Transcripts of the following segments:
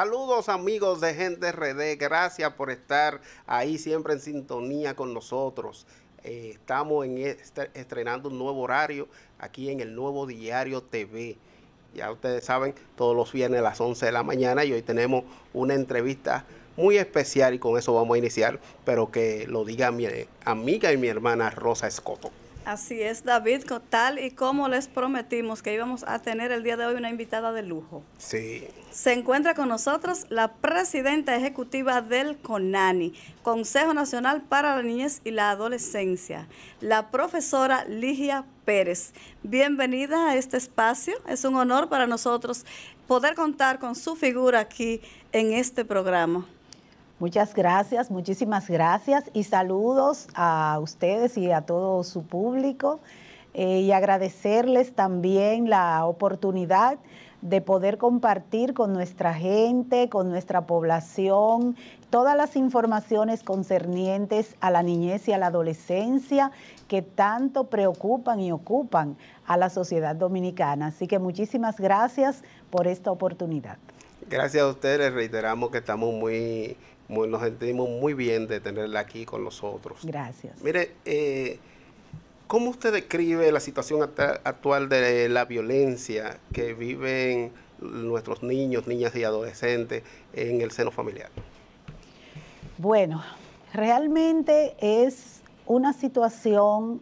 Saludos amigos de Gente RD, gracias por estar ahí siempre en sintonía con nosotros. Estamos estrenando un nuevo horario aquí en el Nuevo Diario TV. Ya ustedes saben, todos los viernes a las 11 de la mañana y hoy tenemos una entrevista muy especial y con eso vamos a iniciar, pero que lo diga mi amiga y mi hermana Rosa Escoto. Así es, David, tal y como les prometimos que íbamos a tener el día de hoy una invitada de lujo. Sí. Se encuentra con nosotros la presidenta ejecutiva del CONANI, Consejo Nacional para la Niñez y la Adolescencia, la profesora Ligia Pérez. Bienvenida a este espacio. Es un honor para nosotros poder contar con su figura aquí en este programa. Muchas gracias, muchísimas gracias y saludos a ustedes y a todo su público y agradecerles también la oportunidad de poder compartir con nuestra gente, con nuestra población, todas las informaciones concernientes a la niñez y a la adolescencia que tanto preocupan y ocupan a la sociedad dominicana. Así que muchísimas gracias por esta oportunidad. Gracias a ustedes, reiteramos que estamos nos sentimos muy bien de tenerla aquí con nosotros. Gracias. Mire, ¿cómo usted describe la situación actual de la violencia que viven nuestros niños, niñas y adolescentes en el seno familiar? Bueno, realmente es una situación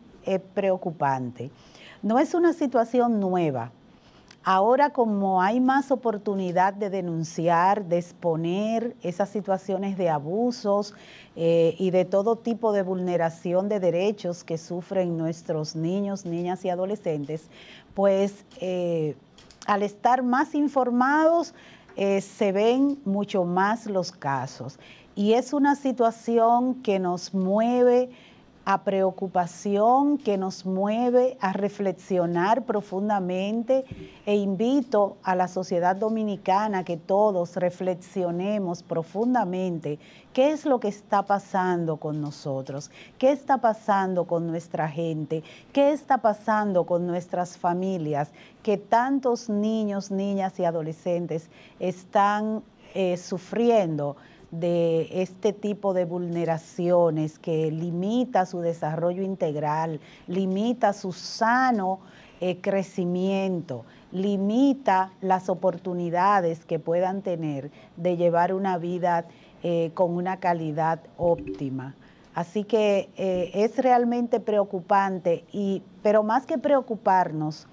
preocupante. No es una situación nueva. Ahora, como hay más oportunidad de denunciar, de exponer esas situaciones de abusos y de todo tipo de vulneración de derechos que sufren nuestros niños, niñas y adolescentes, pues al estar más informados se ven mucho más los casos. Y es una situación que nos mueve a preocupación, que nos mueve a reflexionar profundamente, e invito a la sociedad dominicana que todos reflexionemos profundamente qué es lo que está pasando con nosotros, qué está pasando con nuestra gente, qué está pasando con nuestras familias, que tantos niños, niñas y adolescentes están sufriendo de este tipo de vulneraciones que limita su desarrollo integral, limita su sano crecimiento, limita las oportunidades que puedan tener de llevar una vida con una calidad óptima. Así que es realmente preocupante, pero más que preocuparnos,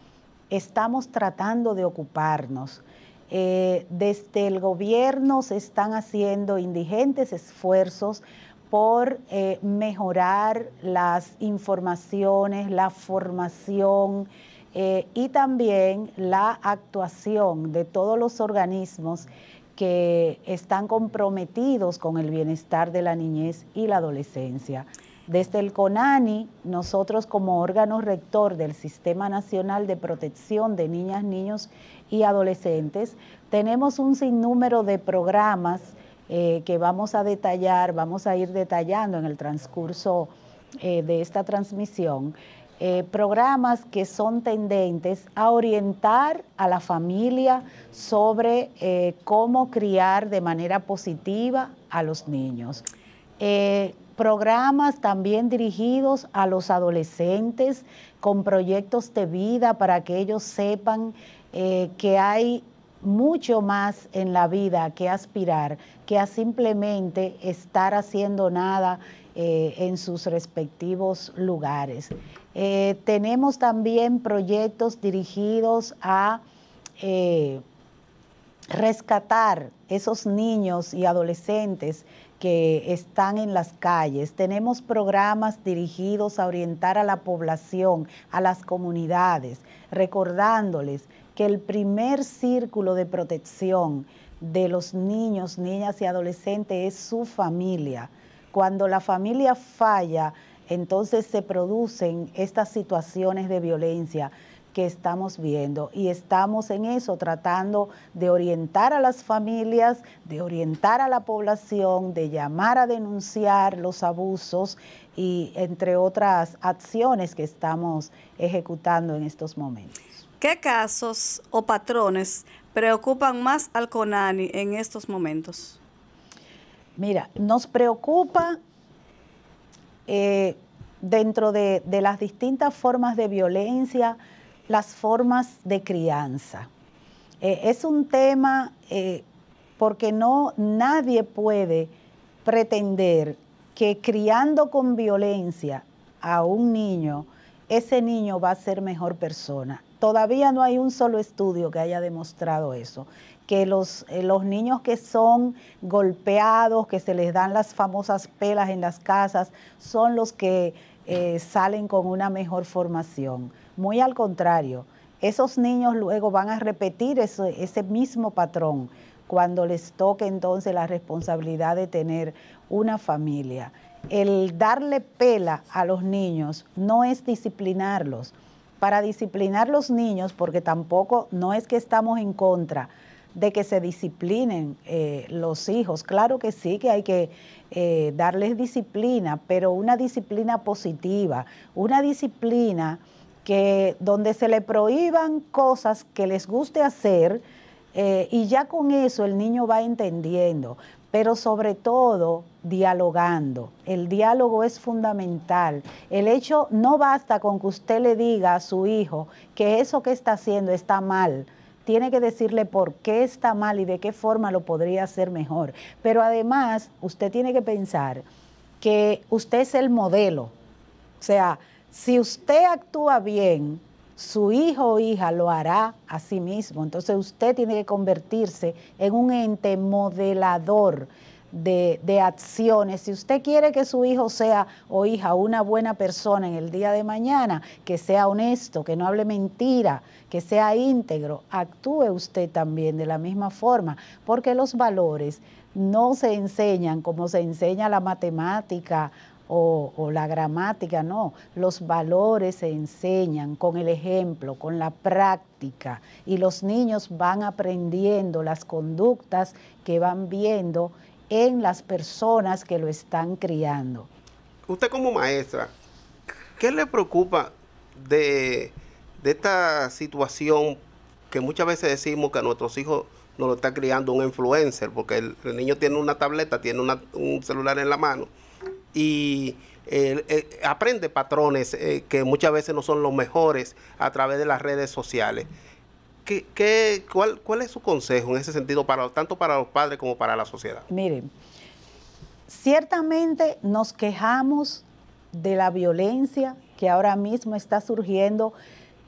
estamos tratando de ocuparnos. Desde el gobierno se están haciendo indigentes esfuerzos por mejorar las informaciones, la formación y también la actuación de todos los organismos que están comprometidos con el bienestar de la niñez y la adolescencia. Desde el CONANI, nosotros como órgano rector del Sistema Nacional de Protección de Niñas, Niños y Adolescentes, tenemos un sinnúmero de programas que vamos a ir detallando en el transcurso de esta transmisión, programas que son tendentes a orientar a la familia sobre cómo criar de manera positiva a los niños. Programas también dirigidos a los adolescentes con proyectos de vida para que ellos sepan que hay mucho más en la vida que aspirar, que a simplemente estar haciendo nada en sus respectivos lugares. Tenemos también proyectos dirigidos a rescatar esos niños y adolescentes que están en las calles. Tenemos programas dirigidos a orientar a la población, a las comunidades, recordándoles que el primer círculo de protección de los niños, niñas y adolescentes es su familia. Cuando la familia falla, entonces se producen estas situaciones de violencia que estamos viendo, y estamos en eso tratando de orientar a las familias, de orientar a la población, de llamar a denunciar los abusos y entre otras acciones que estamos ejecutando en estos momentos. ¿Qué casos o patrones preocupan más al CONANI en estos momentos? Mira, nos preocupa dentro de las distintas formas de violencia, las formas de crianza. Es un tema porque nadie puede pretender que criando con violencia a un niño, ese niño va a ser mejor persona. Todavía no hay un solo estudio que haya demostrado eso, que los niños que son golpeados, que se les dan las famosas pelas en las casas, son los que salen con una mejor formación. Muy al contrario, esos niños luego van a repetir ese mismo patrón cuando les toque entonces la responsabilidad de tener una familia. El darle pela a los niños no es disciplinarlos. Para disciplinar los niños, porque tampoco no es que estamos en contra de que se disciplinen los hijos. Claro que sí, que hay que darles disciplina, pero una disciplina positiva, una disciplina donde se le prohíban cosas que les guste hacer y ya con eso el niño va entendiendo, pero sobre todo dialogando. El diálogo es fundamental. El hecho no basta con que usted le diga a su hijo que eso que está haciendo está mal. Tiene que decirle por qué está mal y de qué forma lo podría hacer mejor. Pero además, usted tiene que pensar que usted es el modelo. O sea, si usted actúa bien, su hijo o hija lo hará a sí mismo. Entonces usted tiene que convertirse en un ente modelador de acciones. Si usted quiere que su hijo sea o hija una buena persona en el día de mañana, que sea honesto, que no hable mentira, que sea íntegro, actúe usted también de la misma forma, porque los valores no se enseñan como se enseña la matemática o la gramática, no. Los valores se enseñan con el ejemplo, con la práctica, y los niños van aprendiendo las conductas que van viendo en las personas que lo están criando. Usted como maestra, ¿qué le preocupa de esta situación que muchas veces decimos que a nuestros hijos nos lo está criando un influencer? Porque el niño tiene una tableta, tiene un celular en la mano y aprende patrones que muchas veces no son los mejores a través de las redes sociales. ¿Cuál es su consejo en ese sentido, tanto para los padres como para la sociedad? Miren, ciertamente nos quejamos de la violencia que ahora mismo está surgiendo,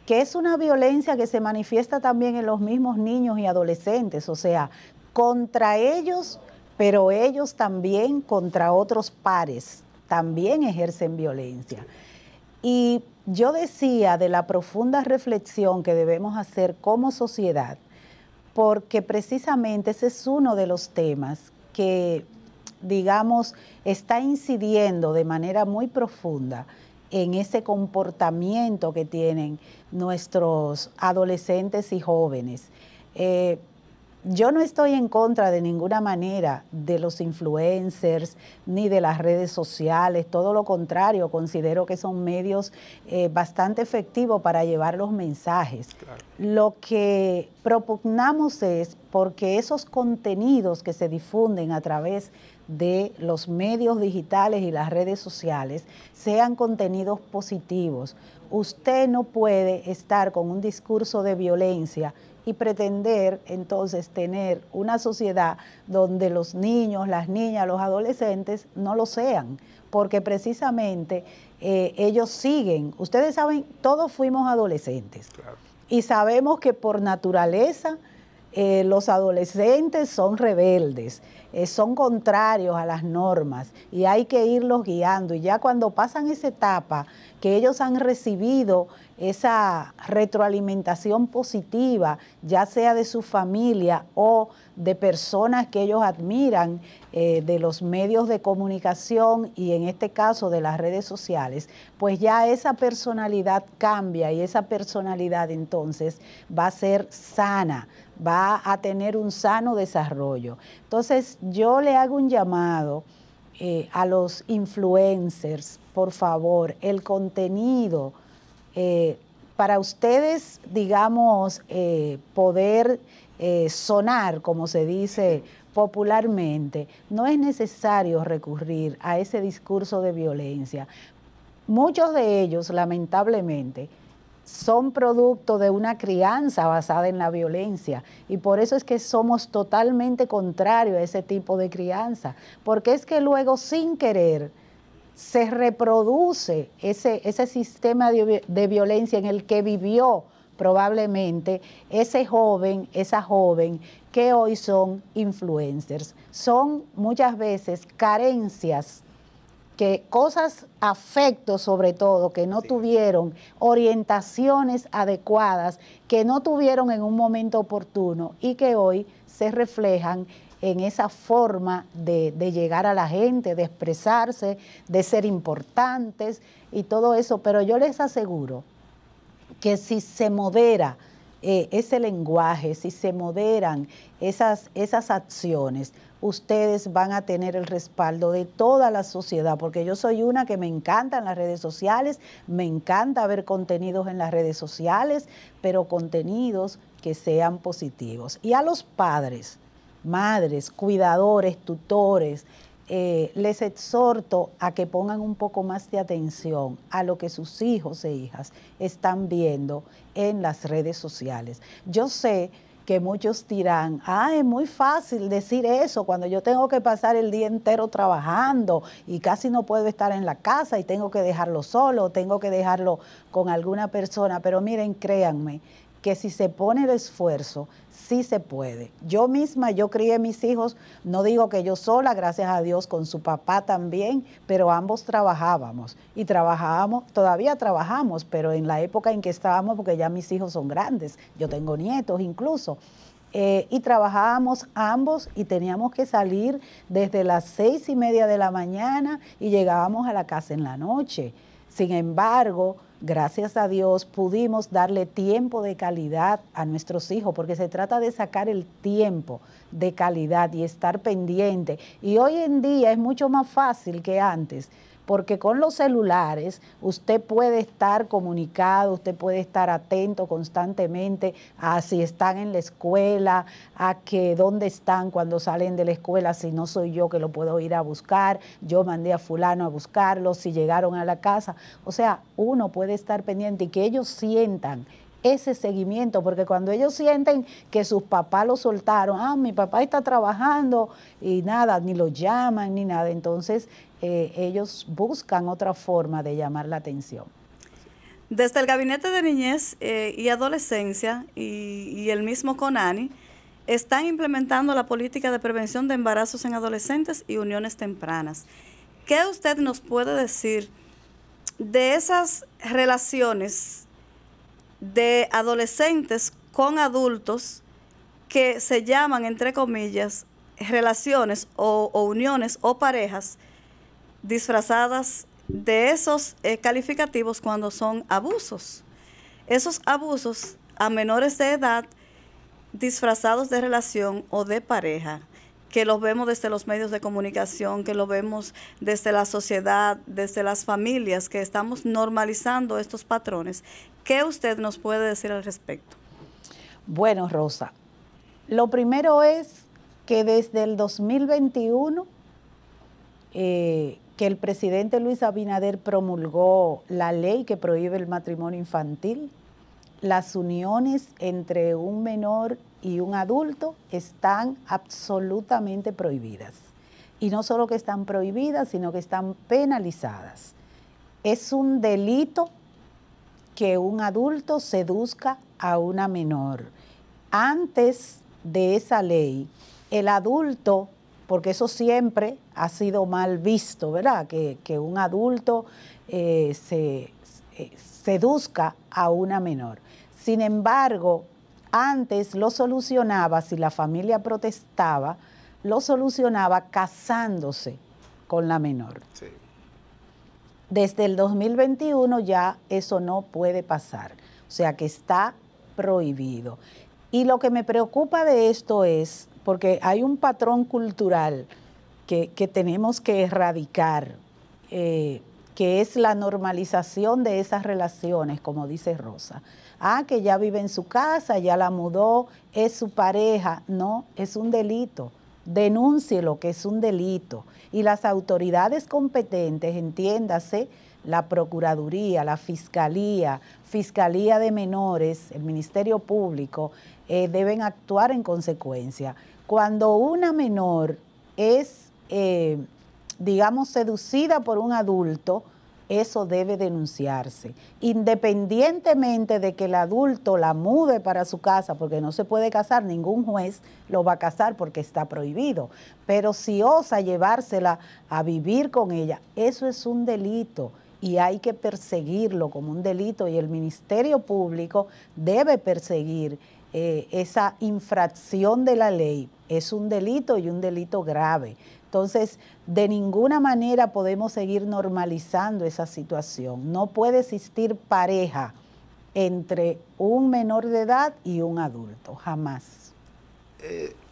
que es una violencia que se manifiesta también en los mismos niños y adolescentes, o sea, contra ellos, pero ellos también contra otros pares, también ejercen violencia. Y yo decía de la profunda reflexión que debemos hacer como sociedad, porque precisamente ese es uno de los temas que, digamos, está incidiendo de manera muy profunda en ese comportamiento que tienen nuestros adolescentes y jóvenes. Yo no estoy en contra de ninguna manera de los influencers ni de las redes sociales, todo lo contrario, considero que son medios bastante efectivos para llevar los mensajes. Claro. Lo que propugnamos es porque esos contenidos que se difunden a través de los medios digitales y las redes sociales sean contenidos positivos. Usted no puede estar con un discurso de violencia y pretender entonces tener una sociedad donde los niños, las niñas, los adolescentes no lo sean, porque precisamente ellos siguen. Ustedes saben, todos fuimos adolescentes. Claro. Y sabemos que por naturaleza los adolescentes son rebeldes, son contrarios a las normas y hay que irlos guiando. Y ya cuando pasan esa etapa, que ellos han recibido esa retroalimentación positiva, ya sea de su familia o de personas que ellos admiran, de los medios de comunicación y en este caso de las redes sociales, pues ya esa personalidad cambia y esa personalidad entonces va a ser sana, va a tener un sano desarrollo. Entonces yo le hago un llamado a los influencers, por favor, el contenido para ustedes, digamos, poder sonar, como se dice popularmente, no es necesario recurrir a ese discurso de violencia. Muchos de ellos, lamentablemente, son producto de una crianza basada en la violencia, y por eso es que somos totalmente contrarios a ese tipo de crianza, porque es que luego, sin querer, se reproduce ese sistema de violencia en el que vivió probablemente ese joven, esa joven que hoy son influencers. Son muchas veces carencias, afectos sobre todo, que no tuvieron, orientaciones adecuadas, que no tuvieron en un momento oportuno y que hoy se reflejan en esa forma de llegar a la gente, de expresarse, de ser importantes y todo eso. Pero yo les aseguro que si se modera ese lenguaje, si se moderan esas acciones, ustedes van a tener el respaldo de toda la sociedad, porque yo soy una que me encantan las redes sociales, me encanta ver contenidos en las redes sociales, pero contenidos que sean positivos. Y a los padres, madres, cuidadores, tutores, les exhorto a que pongan un poco más de atención a lo que sus hijos e hijas están viendo en las redes sociales. Yo sé que muchos dirán, es muy fácil decir eso cuando yo tengo que pasar el día entero trabajando y casi no puedo estar en la casa y tengo que dejarlo solo, tengo que dejarlo con alguna persona. Pero miren, créanme que si se pone el esfuerzo, sí se puede. Yo misma, yo crié mis hijos, no digo que yo sola, gracias a Dios, con su papá también, pero ambos trabajábamos y todavía trabajamos, pero en la época en que estábamos, porque ya mis hijos son grandes, yo tengo nietos incluso, y trabajábamos ambos y teníamos que salir desde las 6:30 de la mañana y llegábamos a la casa en la noche. Sin embargo, gracias a Dios pudimos darle tiempo de calidad a nuestros hijos, porque se trata de sacar el tiempo de calidad y estar pendiente. Y hoy en día es mucho más fácil que antes, porque con los celulares usted puede estar comunicado, usted puede estar atento constantemente a si están en la escuela, a que dónde están cuando salen de la escuela, si no soy yo que lo puedo ir a buscar, yo mandé a fulano a buscarlo, si llegaron a la casa. O sea, uno puede estar pendiente y que ellos sientan ese seguimiento, porque cuando ellos sienten que sus papás lo soltaron, mi papá está trabajando y nada, ni lo llaman ni nada, entonces ellos buscan otra forma de llamar la atención. Desde el Gabinete de Niñez y Adolescencia y el mismo CONANI están implementando la política de prevención de embarazos en adolescentes y uniones tempranas. ¿Qué usted nos puede decir de esas relaciones de adolescentes con adultos que se llaman, entre comillas, relaciones o uniones o parejas disfrazadas de esos calificativos cuando son abusos? Esos abusos a menores de edad disfrazados de relación o de pareja, que los vemos desde los medios de comunicación, que lo vemos desde la sociedad, desde las familias, que estamos normalizando estos patrones. ¿Qué usted nos puede decir al respecto? Bueno, Rosa, lo primero es que desde el 2021, que el presidente Luis Abinader promulgó la ley que prohíbe el matrimonio infantil, las uniones entre un menor y un adulto están absolutamente prohibidas. Y no solo que están prohibidas, sino que están penalizadas. Es un delito que un adulto seduzca a una menor. Antes de esa ley, el adulto, porque eso siempre ha sido mal visto, ¿verdad? Que un adulto seduzca a una menor. Sin embargo, antes lo solucionaba, si la familia protestaba, lo solucionaba casándose con la menor. Sí. Desde el 2021 ya eso no puede pasar, o sea que está prohibido. Y lo que me preocupa de esto es, porque hay un patrón cultural que tenemos que erradicar, que es la normalización de esas relaciones, como dice Rosa. Que ya vive en su casa, ya la mudó, es su pareja. No, es un delito. Denúncielo, que es un delito. Y las autoridades competentes, entiéndase, la Procuraduría, la Fiscalía, Fiscalía de Menores, el Ministerio Público, deben actuar en consecuencia. Cuando una menor es, digamos, seducida por un adulto, eso debe denunciarse, independientemente de que el adulto la mude para su casa, porque no se puede casar, ningún juez lo va a casar porque está prohibido, pero si osa llevársela a vivir con ella, eso es un delito y hay que perseguirlo como un delito, y el Ministerio Público debe perseguir esa infracción de la ley. Es un delito y un delito grave. Entonces, de ninguna manera podemos seguir normalizando esa situación. No puede existir pareja entre un menor de edad y un adulto, jamás.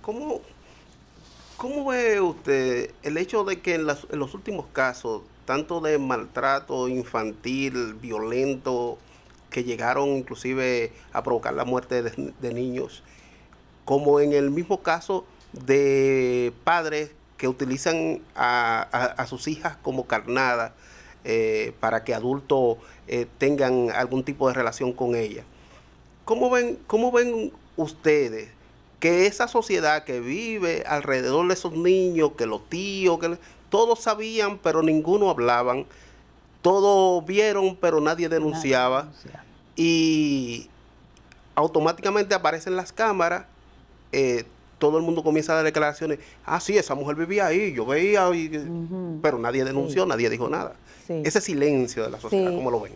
¿Cómo ve usted el hecho de que en los últimos casos, tanto de maltrato infantil, violento, que llegaron inclusive a provocar la muerte de niños, como en el mismo caso de padres que utilizan a sus hijas como carnada para que adultos tengan algún tipo de relación con ellas? ¿Cómo ven ustedes que esa sociedad que vive alrededor de esos niños, que los tíos, todos sabían pero ninguno hablaban, todos vieron pero nadie denunciaba, y automáticamente aparecen las cámaras, todo el mundo comienza a dar declaraciones, sí, esa mujer vivía ahí, yo veía, pero nadie denunció, nadie dijo nada. Ese silencio de la sociedad, ¿cómo lo ven?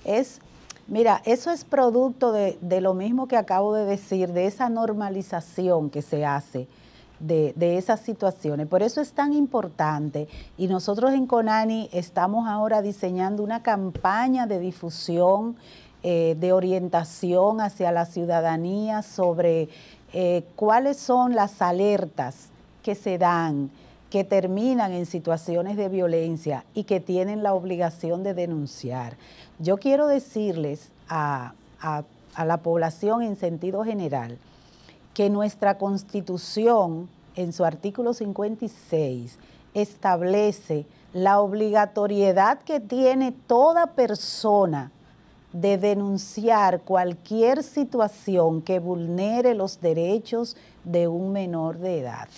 Mira, eso es producto de lo mismo que acabo de decir, de esa normalización que se hace de esas situaciones. Por eso es tan importante, y nosotros en Conani estamos ahora diseñando una campaña de difusión, de orientación hacia la ciudadanía sobre cuáles son las alertas que se dan, que terminan en situaciones de violencia y que tienen la obligación de denunciar. Yo quiero decirles a la población en sentido general que nuestra Constitución, en su artículo 56, establece la obligatoriedad que tiene toda persona de denunciar cualquier situación que vulnere los derechos de un menor de edad.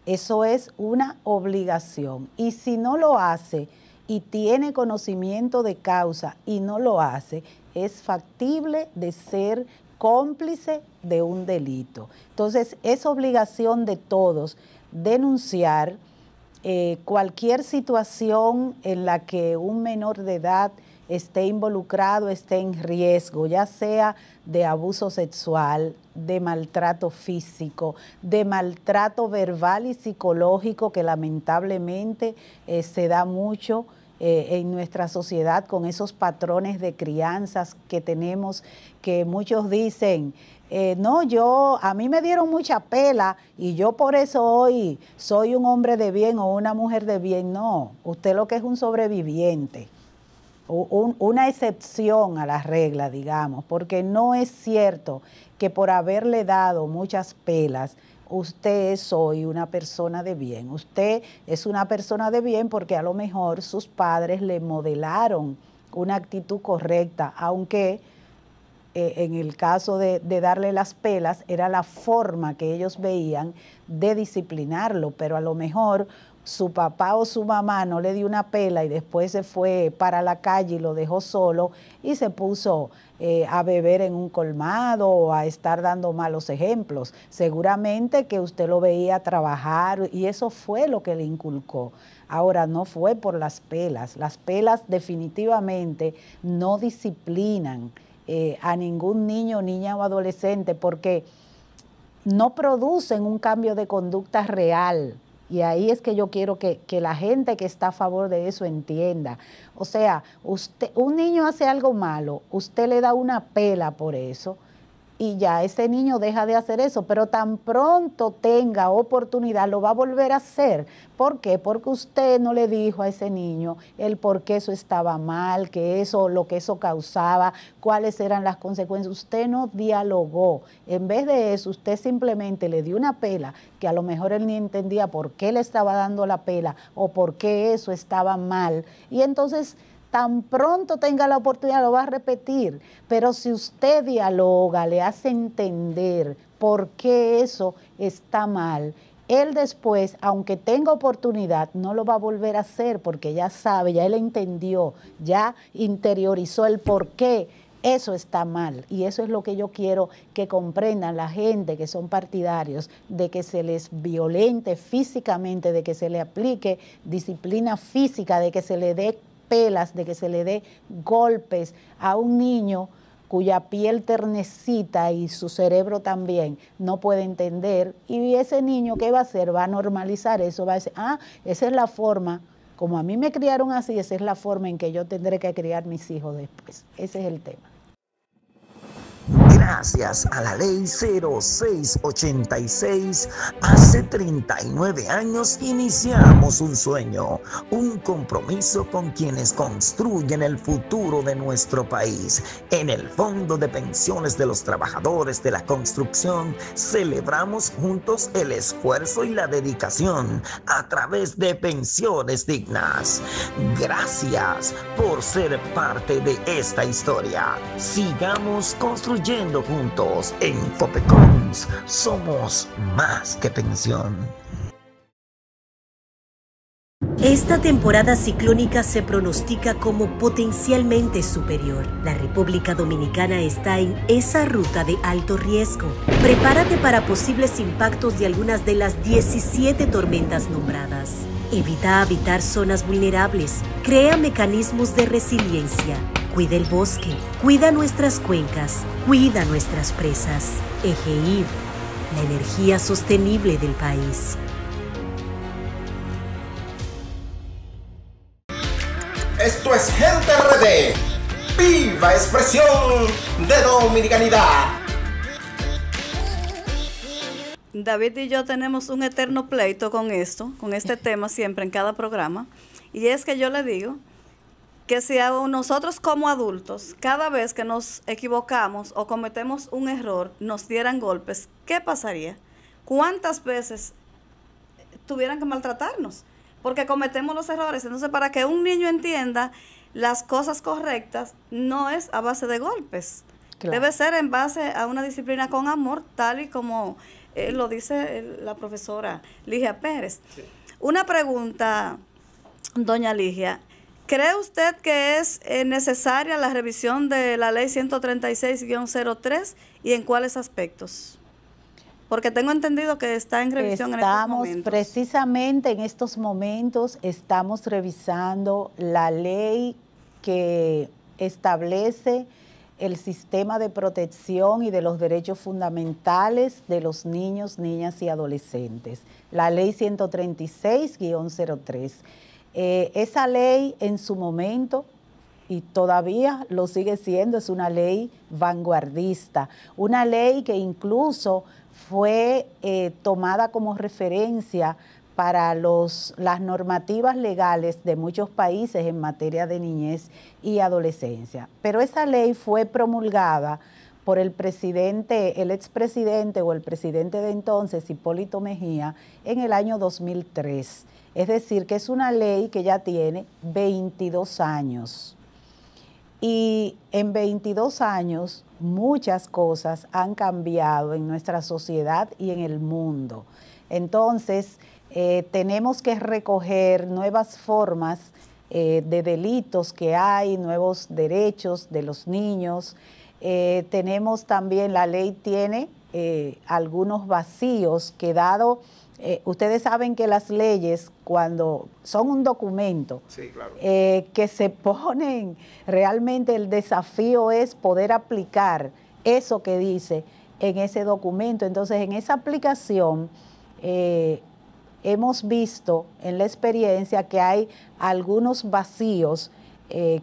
Eso es una obligación. Y si no lo hace y tiene conocimiento de causa y no lo hace, es factible de ser cómplice de un delito. Entonces, es obligación de todos denunciar cualquier situación en la que un menor de edad esté involucrado, esté en riesgo, ya sea de abuso sexual, de maltrato físico, de maltrato verbal y psicológico, que lamentablemente se da mucho en nuestra sociedad con esos patrones de crianzas que tenemos, que muchos dicen, a mí me dieron mucha pela y yo por eso hoy soy un hombre de bien o una mujer de bien. No, usted lo que es un sobreviviente. Una excepción a la regla, digamos, porque no es cierto que por haberle dado muchas pelas, usted es hoy una persona de bien. Usted es una persona de bien porque a lo mejor sus padres le modelaron una actitud correcta, aunque en el caso de darle las pelas era la forma que ellos veían de disciplinarlo, pero a lo mejor su papá o su mamá no le dio una pela y después se fue para la calle y lo dejó solo y se puso a beber en un colmado o a estar dando malos ejemplos. Seguramente que usted lo veía trabajar y eso fue lo que le inculcó. Ahora, no fue por las pelas. Las pelas definitivamente no disciplinan a ningún niño, niña o adolescente porque no producen un cambio de conducta real. Y ahí es que yo quiero que la gente que está a favor de eso entienda. O sea, un niño hace algo malo, usted le da una pela por eso, y ya ese niño deja de hacer eso, pero tan pronto tenga oportunidad lo va a volver a hacer. ¿Por qué? Porque usted no le dijo a ese niño el por qué eso estaba mal, que eso, lo que eso causaba, cuáles eran las consecuencias. Usted no dialogó. En vez de eso, usted simplemente le dio una pela que a lo mejor él ni entendía por qué le estaba dando la pela o por qué eso estaba mal. Y entonces, tan pronto tenga la oportunidad, lo va a repetir. Pero si usted dialoga, le hace entender por qué eso está mal, él después, aunque tenga oportunidad, no lo va a volver a hacer porque ya sabe, ya él entendió, ya interiorizó el por qué eso está mal. Y eso es lo que yo quiero que comprendan la gente que son partidarios de que se les violente físicamente, de que se le aplique disciplina física, de que se le dé pelas, de que se le dé golpes a un niño cuya piel ternecita y su cerebro también no puede entender, y ese niño, ¿qué va a hacer? Va a normalizar eso, va a decir, esa es la forma, como a mí me criaron así, esa es la forma en que yo tendré que criar mis hijos después. Ese es el tema. Gracias a la ley 0686, hace 39 años iniciamos un sueño, un compromiso con quienes construyen el futuro de nuestro país. En el Fondo de Pensiones de los Trabajadores de la Construcción, celebramos juntos el esfuerzo y la dedicación a través de pensiones dignas. Gracias por ser parte de esta historia. Sigamos construyendo juntos. En Copecons somos más que pensión. Esta temporada ciclónica se pronostica como potencialmente superior. La República Dominicana está en esa ruta de alto riesgo. Prepárate para posibles impactos de algunas de las 17 tormentas nombradas. Evita habitar zonas vulnerables. Crea mecanismos de resiliencia. Cuida el bosque, cuida nuestras cuencas, cuida nuestras presas. EGIB, la energía sostenible del país. Esto es Gente RD, viva expresión de dominicanidad. David y yo tenemos un eterno pleito con esto, con este tema siempre en cada programa, y es que yo le digo que si a nosotros como adultos, cada vez que nos equivocamos o cometemos un error, nos dieran golpes, ¿qué pasaría? ¿Cuántas veces tuvieran que maltratarnos? Porque cometemos los errores. Entonces, para que un niño entienda las cosas correctas, no es a base de golpes. Claro. Debe ser en base a una disciplina con amor, tal y como lo dice la profesora Ligia Pérez. Sí. Una pregunta, doña Ligia. ¿Cree usted que es necesaria la revisión de la ley 136-03 y en cuáles aspectos? Porque tengo entendido que está en revisión en estos momentos. Precisamente en estos momentos estamos revisando la ley que establece el sistema de protección y de los derechos fundamentales de los niños, niñas y adolescentes. La ley 136-03. Esa ley en su momento, y todavía lo sigue siendo, es una ley vanguardista, una ley que incluso fue tomada como referencia para las normativas legales de muchos países en materia de niñez y adolescencia. Pero esa ley fue promulgada por el presidente, el expresidente o el presidente de entonces, Hipólito Mejía, en el año 2003. Es decir, que es una ley que ya tiene 22 años. Y en 22 años muchas cosas han cambiado en nuestra sociedad y en el mundo. Entonces, tenemos que recoger nuevas formas de delitos que hay, nuevos derechos de los niños. Tenemos también, la ley tiene algunos vacíos que dado... ustedes saben que las leyes, cuando son un documento, sí, claro, que se ponen, realmente el desafío es poder aplicar eso que dice en ese documento. Entonces, en esa aplicación hemos visto en la experiencia que hay algunos vacíos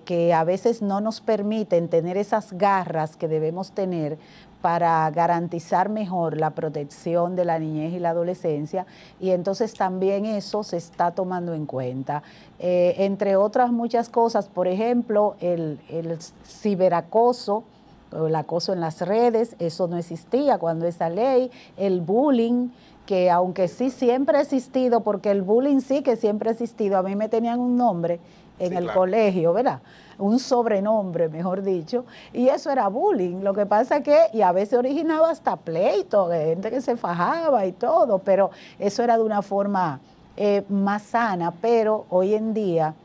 que a veces no nos permiten tener esas garras que debemos tener para garantizar mejor la protección de la niñez y la adolescencia, y entonces también eso se está tomando en cuenta. Entre otras muchas cosas, por ejemplo, el ciberacoso, o el acoso en las redes, eso no existía cuando esa ley, el bullying, que aunque sí siempre ha existido, porque el bullying sí que siempre ha existido, a mí me tenían un nombre en el colegio, ¿verdad? Un sobrenombre, mejor dicho, y eso era bullying. Lo que pasa que, y a veces originaba hasta pleito, de gente que se fajaba y todo, pero eso era de una forma más sana, pero hoy en día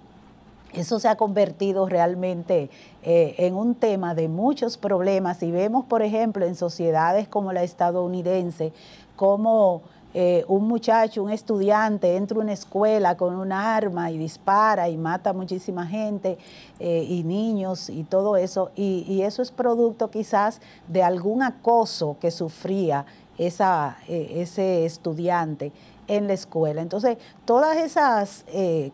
eso se ha convertido realmente en un tema de muchos problemas, y vemos, por ejemplo, en sociedades como la estadounidense, como un muchacho, un estudiante, entra a una escuela con un arma y dispara y mata a muchísima gente y niños y todo eso, y eso es producto quizás de algún acoso que sufría ese estudiante en la escuela. Entonces, todas esas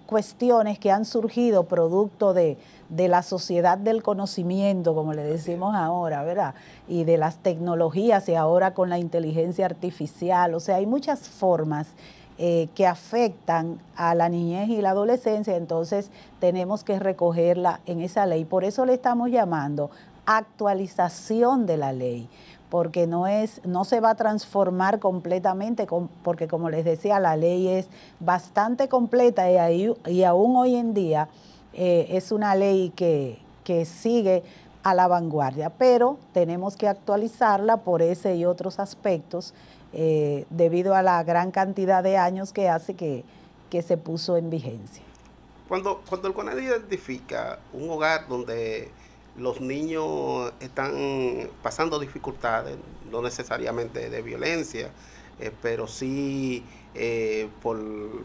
cuestiones que han surgido producto de la sociedad del conocimiento, como le decimos ahora, ¿verdad? Y de las tecnologías, y ahora con la inteligencia artificial, o sea, hay muchas formas que afectan a la niñez y la adolescencia, entonces tenemos que recogerla en esa ley. Por eso le estamos llamando actualización de la ley, porque no se va a transformar completamente, porque como les decía, la ley es bastante completa, y aún hoy en día es una ley que sigue a la vanguardia, pero tenemos que actualizarla por ese y otros aspectos, debido a la gran cantidad de años que hace que se puso en vigencia. Cuando el CONANI identifica un hogar donde los niños están pasando dificultades, no necesariamente de violencia, pero sí por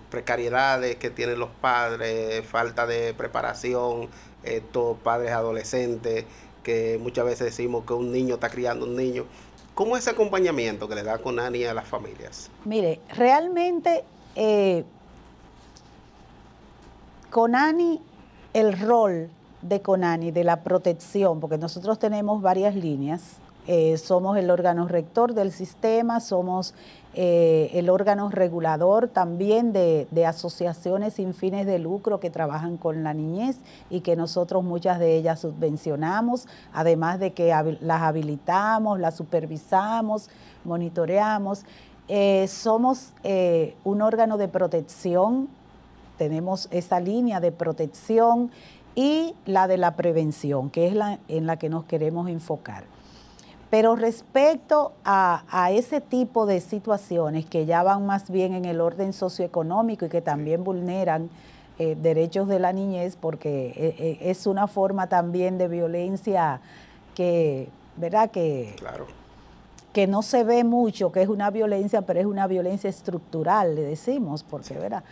precariedades que tienen los padres, falta de preparación, estos padres adolescentes, que muchas veces decimos que un niño está criando un niño. ¿Cómo es ese acompañamiento que le da CONANI a las familias? Mire, realmente CONANI, el rol de CONANI, de la protección, porque nosotros tenemos varias líneas, somos el órgano rector del sistema, somos el órgano regulador también de asociaciones sin fines de lucro que trabajan con la niñez y que nosotros muchas de ellas subvencionamos, además de que las habilitamos, las supervisamos, monitoreamos. Somos un órgano de protección, tenemos esa línea de protección y la de la prevención, que es en la que nos queremos enfocar. Pero respecto a ese tipo de situaciones que ya van más bien en el orden socioeconómico y que también vulneran derechos de la niñez, porque es una forma también de violencia que, ¿verdad? Claro. Que no se ve mucho, que es una violencia, pero es una violencia estructural, le decimos, porque, ¿verdad?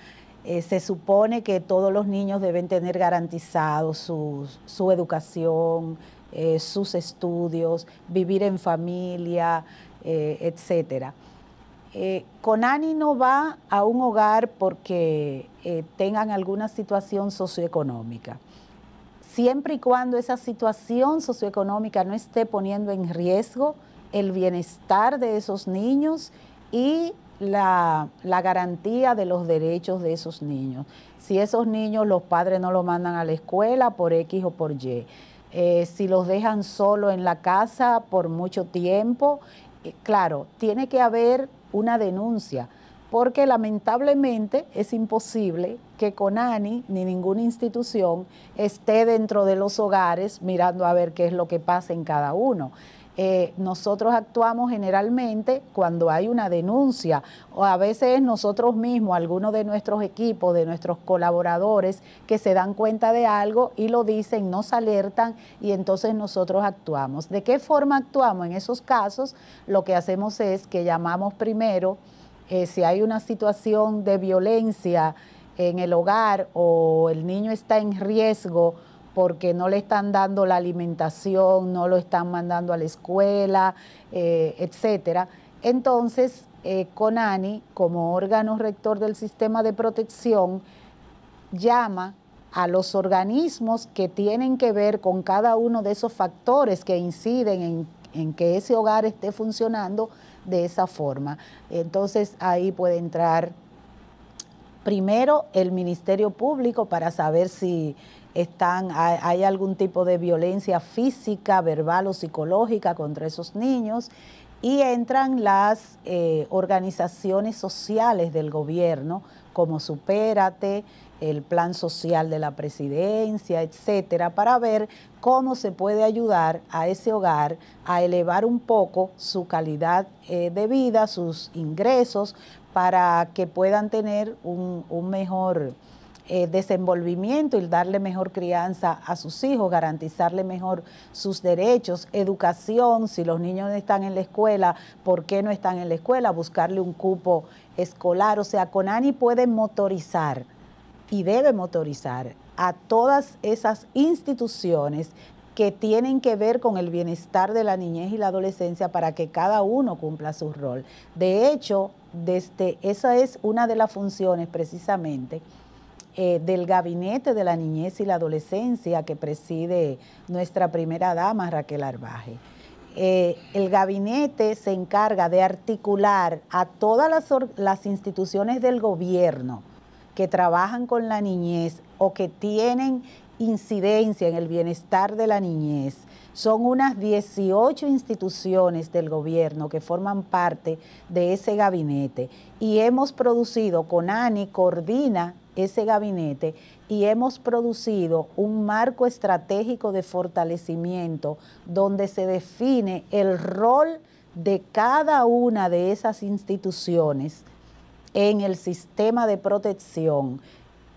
Se supone que todos los niños deben tener garantizado su educación, sus estudios, vivir en familia, etcétera. CONANI no va a un hogar porque tengan alguna situación socioeconómica. Siempre y cuando esa situación socioeconómica no esté poniendo en riesgo el bienestar de esos niños y la garantía de los derechos de esos niños. Si esos niños los padres no los mandan a la escuela por X o por Y, si los dejan solo en la casa por mucho tiempo, claro, tiene que haber una denuncia, porque lamentablemente es imposible que CONANI ni ninguna institución esté dentro de los hogares mirando a ver qué es lo que pasa en cada uno. Nosotros actuamos generalmente cuando hay una denuncia, o a veces nosotros mismos, algunos de nuestros equipos, de nuestros colaboradores que se dan cuenta de algo y lo dicen, nos alertan y entonces nosotros actuamos. ¿De qué forma actuamos? En esos casos lo que hacemos es que llamamos primero, si hay una situación de violencia en el hogar o el niño está en riesgo porque no le están dando la alimentación, no lo están mandando a la escuela, etcétera. Entonces, CONANI, como órgano rector del sistema de protección, llama a los organismos que tienen que ver con cada uno de esos factores que inciden en que ese hogar esté funcionando de esa forma. Entonces ahí puede entrar primero el Ministerio Público para saber si hay algún tipo de violencia física, verbal o psicológica contra esos niños, y entran las organizaciones sociales del gobierno como Supérate, el Plan Social de la Presidencia, etcétera, para ver cómo se puede ayudar a ese hogar a elevar un poco su calidad de vida, sus ingresos, para que puedan tener un mejor desenvolvimiento y darle mejor crianza a sus hijos, garantizarle mejor sus derechos, educación, si los niños no están en la escuela, ¿por qué no están en la escuela? Buscarle un cupo escolar. O sea, Conani puede motorizar y debe motorizar a todas esas instituciones que tienen que ver con el bienestar de la niñez y la adolescencia para que cada uno cumpla su rol. De hecho, esa es una de las funciones precisamente del Gabinete de la Niñez y la Adolescencia que preside nuestra primera dama, Raquel Arbaje. El gabinete se encarga de articular a todas las instituciones del gobierno que trabajan con la niñez o que tienen incidencia en el bienestar de la niñez. Son unas 18 instituciones del gobierno que forman parte de ese gabinete y hemos producido, Conani coordina ese gabinete y hemos producido un marco estratégico de fortalecimiento donde se define el rol de cada una de esas instituciones en el sistema de protección.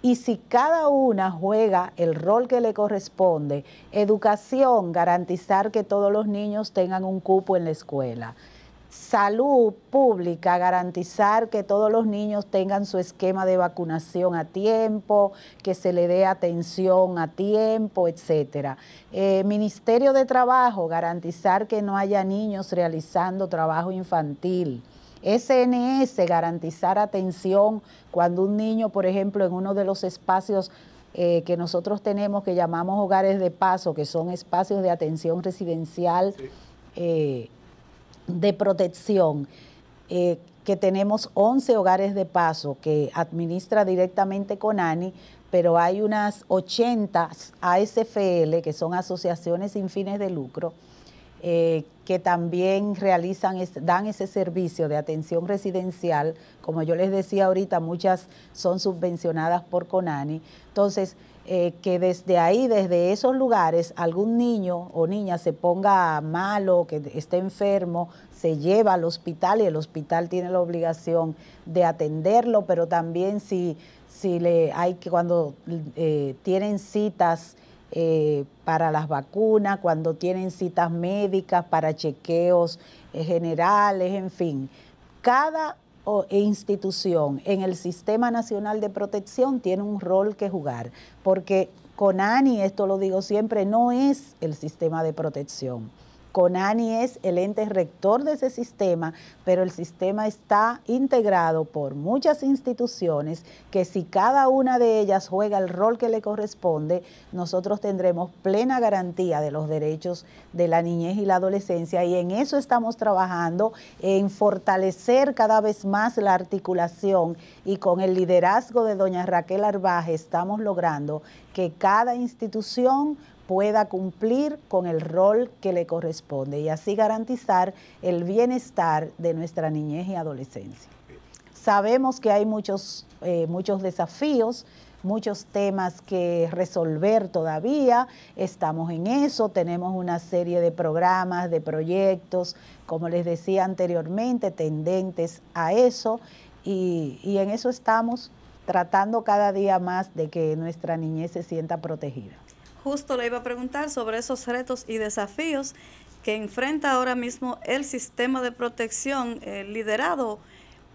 Y si cada una juega el rol que le corresponde, educación, garantizar que todos los niños tengan un cupo en la escuela. Salud pública, garantizar que todos los niños tengan su esquema de vacunación a tiempo, que se le dé atención a tiempo, etcétera. Ministerio de Trabajo, garantizar que no haya niños realizando trabajo infantil. SNS, garantizar atención cuando un niño, por ejemplo, en uno de los espacios que nosotros tenemos que llamamos hogares de paso, que son espacios de atención residencial, sí, de protección, que tenemos 11 hogares de paso que administra directamente Conani, pero hay unas 80 ASFL, que son asociaciones sin fines de lucro, que también dan ese servicio de atención residencial. Como yo les decía ahorita, muchas son subvencionadas por Conani. Entonces, que desde ahí, desde esos lugares, algún niño o niña se ponga malo, que esté enfermo, se lleva al hospital y el hospital tiene la obligación de atenderlo, pero también cuando tienen citas para las vacunas, cuando tienen citas médicas para chequeos generales, en fin. Cada institución en el Sistema Nacional de Protección tiene un rol que jugar, porque Conani, esto lo digo siempre, no es el sistema de protección. Conani es el ente rector de ese sistema, pero el sistema está integrado por muchas instituciones que si cada una de ellas juega el rol que le corresponde, nosotros tendremos plena garantía de los derechos de la niñez y la adolescencia, y en eso estamos trabajando, en fortalecer cada vez más la articulación, y con el liderazgo de doña Raquel Arbaje estamos logrando que cada institución pueda cumplir con el rol que le corresponde y así garantizar el bienestar de nuestra niñez y adolescencia. Sabemos que hay muchos desafíos, muchos temas que resolver todavía, estamos en eso, tenemos una serie de programas, de proyectos, como les decía anteriormente, tendentes a eso, y en eso estamos tratando cada día más de que nuestra niñez se sienta protegida. Justo le iba a preguntar sobre esos retos y desafíos que enfrenta ahora mismo el sistema de protección liderado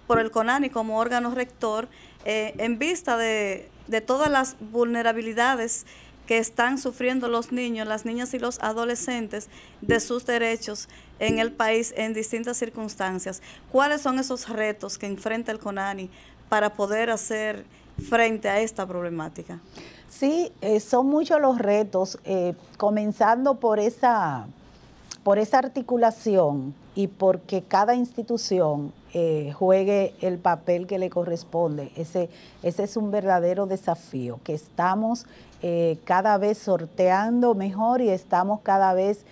por el Conani como órgano rector, en vista de todas las vulnerabilidades que están sufriendo los niños, las niñas y los adolescentes de sus derechos en el país en distintas circunstancias. ¿Cuáles son esos retos que enfrenta el Conani para poder hacer frente a esta problemática? Sí, son muchos los retos, comenzando por esa por esa articulación y porque cada institución juegue el papel que le corresponde, ese es un verdadero desafío, que estamos cada vez sorteando mejor y estamos cada vez,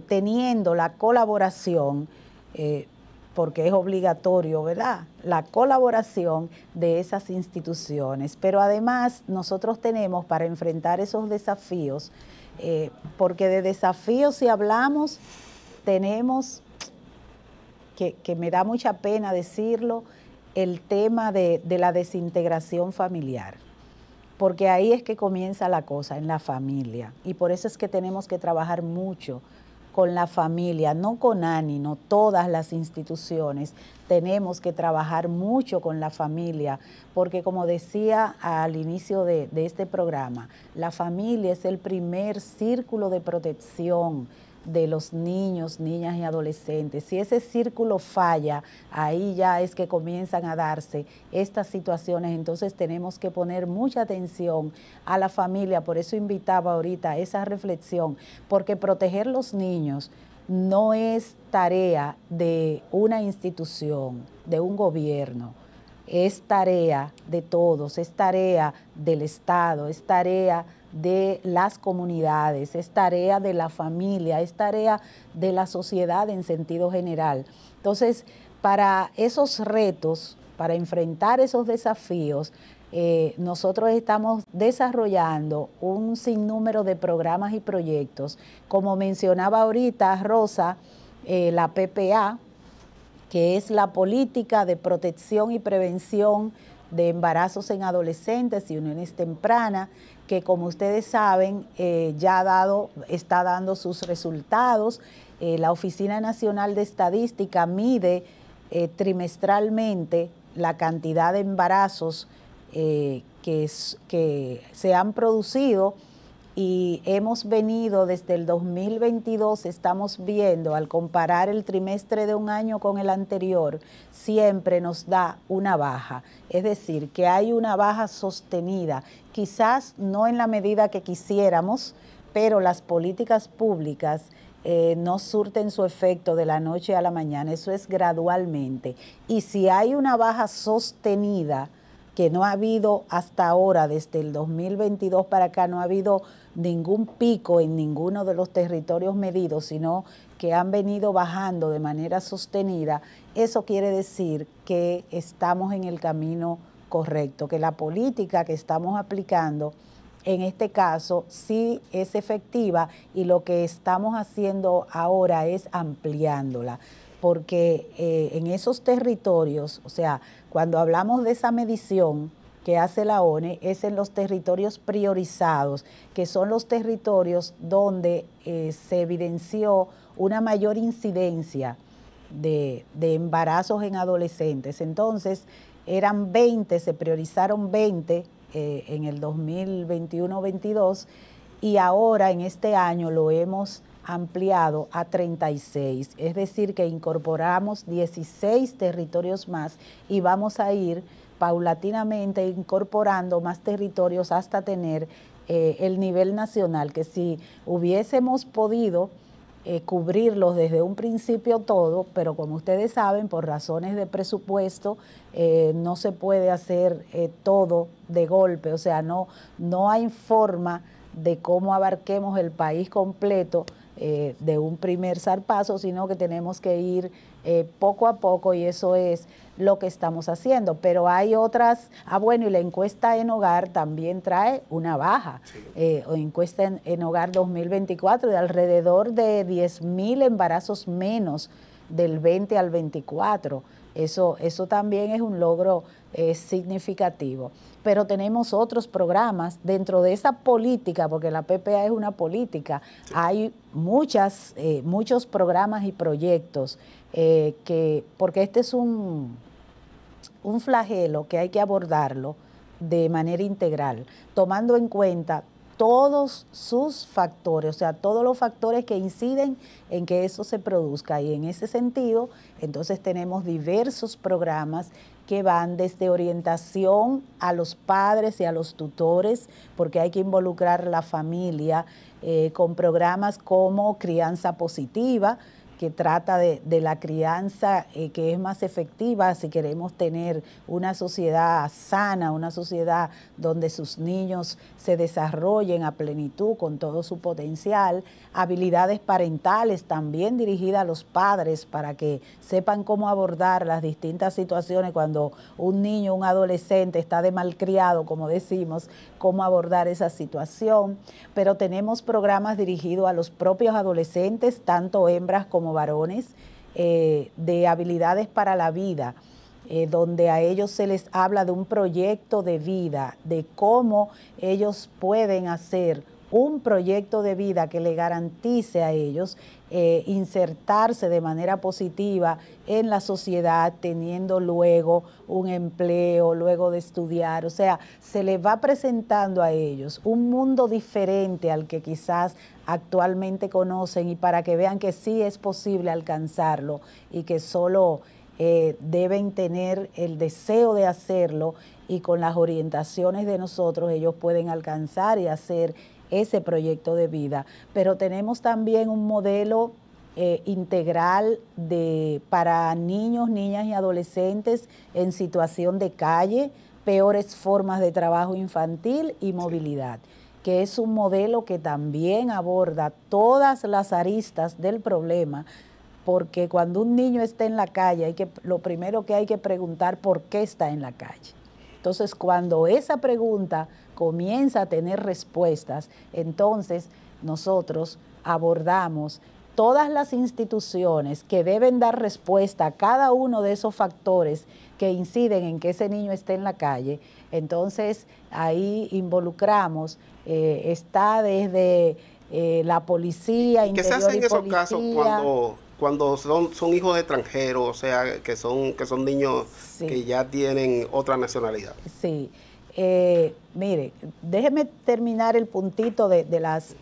teniendo la colaboración, porque es obligatorio, ¿verdad?, la colaboración de esas instituciones. Pero además nosotros tenemos, para enfrentar esos desafíos, porque de desafíos si hablamos, tenemos, que me da mucha pena decirlo, el tema de la desintegración familiar, porque ahí es que comienza la cosa, en la familia, y por eso es que tenemos que trabajar mucho con la familia, no con ANI, no todas las instituciones, tenemos que trabajar mucho con la familia, porque como decía al inicio de este programa, la familia es el primer círculo de protección de los niños, niñas y adolescentes. Si ese círculo falla, ahí ya es que comienzan a darse estas situaciones. Entonces tenemos que poner mucha atención a la familia. Por eso invitaba ahorita a esa reflexión, porque proteger los niños no es tarea de una institución, de un gobierno. Es tarea de todos, es tarea del Estado, es tarea de las comunidades, es tarea de la familia, es tarea de la sociedad en sentido general. Entonces, para esos retos, para enfrentar esos desafíos, nosotros estamos desarrollando un sinnúmero de programas y proyectos. Como mencionaba ahorita Rosa, la PPA, que es la Política de Protección y Prevención de Embarazos en Adolescentes y Uniones Tempranas, que como ustedes saben está dando sus resultados. La Oficina Nacional de Estadística mide trimestralmente la cantidad de embarazos que se han producido, y hemos venido desde el 2022, estamos viendo, al comparar el trimestre de un año con el anterior, siempre nos da una baja. Es decir, que hay una baja sostenida, quizás no en la medida que quisiéramos, pero las políticas públicas no surten su efecto de la noche a la mañana, eso es gradualmente. Y si hay una baja sostenida, que no ha habido hasta ahora, desde el 2022 para acá, no ha habido ningún pico en ninguno de los territorios medidos, sino que han venido bajando de manera sostenida, eso quiere decir que estamos en el camino correcto, que la política que estamos aplicando en este caso sí es efectiva, y lo que estamos haciendo ahora es ampliándola, porque en esos territorios, o sea, cuando hablamos de esa medición que hace la ONE, es en los territorios priorizados, que son los territorios donde se evidenció una mayor incidencia de embarazos en adolescentes. Entonces, eran 20, se priorizaron 20 en el 2021-22, y ahora en este año lo hemos ampliado a 36, es decir que incorporamos 16 territorios más, y vamos a ir paulatinamente incorporando más territorios hasta tener el nivel nacional, que si hubiésemos podido cubrirlos desde un principio todo, pero como ustedes saben, por razones de presupuesto, no se puede hacer todo de golpe, o sea, no hay forma de cómo abarquemos el país completo de un primer zarpazo, sino que tenemos que ir poco a poco, y eso es lo que estamos haciendo. Pero hay otras, bueno, y la encuesta en hogar también trae una baja, o encuesta en hogar 2024 de alrededor de 10,000 embarazos menos del 20 al 24. Eso también es un logro significativo. Pero tenemos otros programas dentro de esa política, porque la PPA es una política. Sí. Hay muchos programas y proyectos porque este es un flagelo que hay que abordarlo de manera integral, tomando en cuenta todos sus factores, o sea, todos los factores que inciden en que eso se produzca. Y en ese sentido, entonces tenemos diversos programas que van desde orientación a los padres y a los tutores, porque hay que involucrar a la familia con programas como Crianza Positiva, que trata de la crianza que es más efectiva si queremos tener una sociedad sana, una sociedad donde sus niños se desarrollen a plenitud con todo su potencial. Habilidades parentales también dirigidas a los padres para que sepan cómo abordar las distintas situaciones cuando un niño, un adolescente está de malcriado, como decimos, cómo abordar esa situación. Pero tenemos programas dirigidos a los propios adolescentes, tanto hembras como varones, de habilidades para la vida, donde a ellos se les habla de un proyecto de vida, de cómo ellos pueden hacer un proyecto de vida que le garantice a ellos insertarse de manera positiva en la sociedad, teniendo luego un empleo, luego de estudiar. O sea, se les va presentando a ellos un mundo diferente al que quizás actualmente conocen, y para que vean que sí es posible alcanzarlo y que solo deben tener el deseo de hacerlo, y con las orientaciones de nosotros ellos pueden alcanzar y hacer ese proyecto de vida. Pero tenemos también un modelo integral para niños, niñas y adolescentes en situación de calle, peores formas de trabajo infantil y movilidad, que es un modelo que también aborda todas las aristas del problema, porque cuando un niño está en la calle, lo primero que hay que preguntar por qué está en la calle. Entonces, cuando esa pregunta comienza a tener respuestas, entonces nosotros abordamos todas las instituciones que deben dar respuesta a cada uno de esos factores que inciden en que ese niño esté en la calle. Entonces, ahí involucramos, está desde la policía, ¿Qué se hace en esos casos cuando son hijos de extranjeros, o sea, que son niños sí, que ya tienen otra nacionalidad? Sí. Mire, déjeme terminar el puntito de las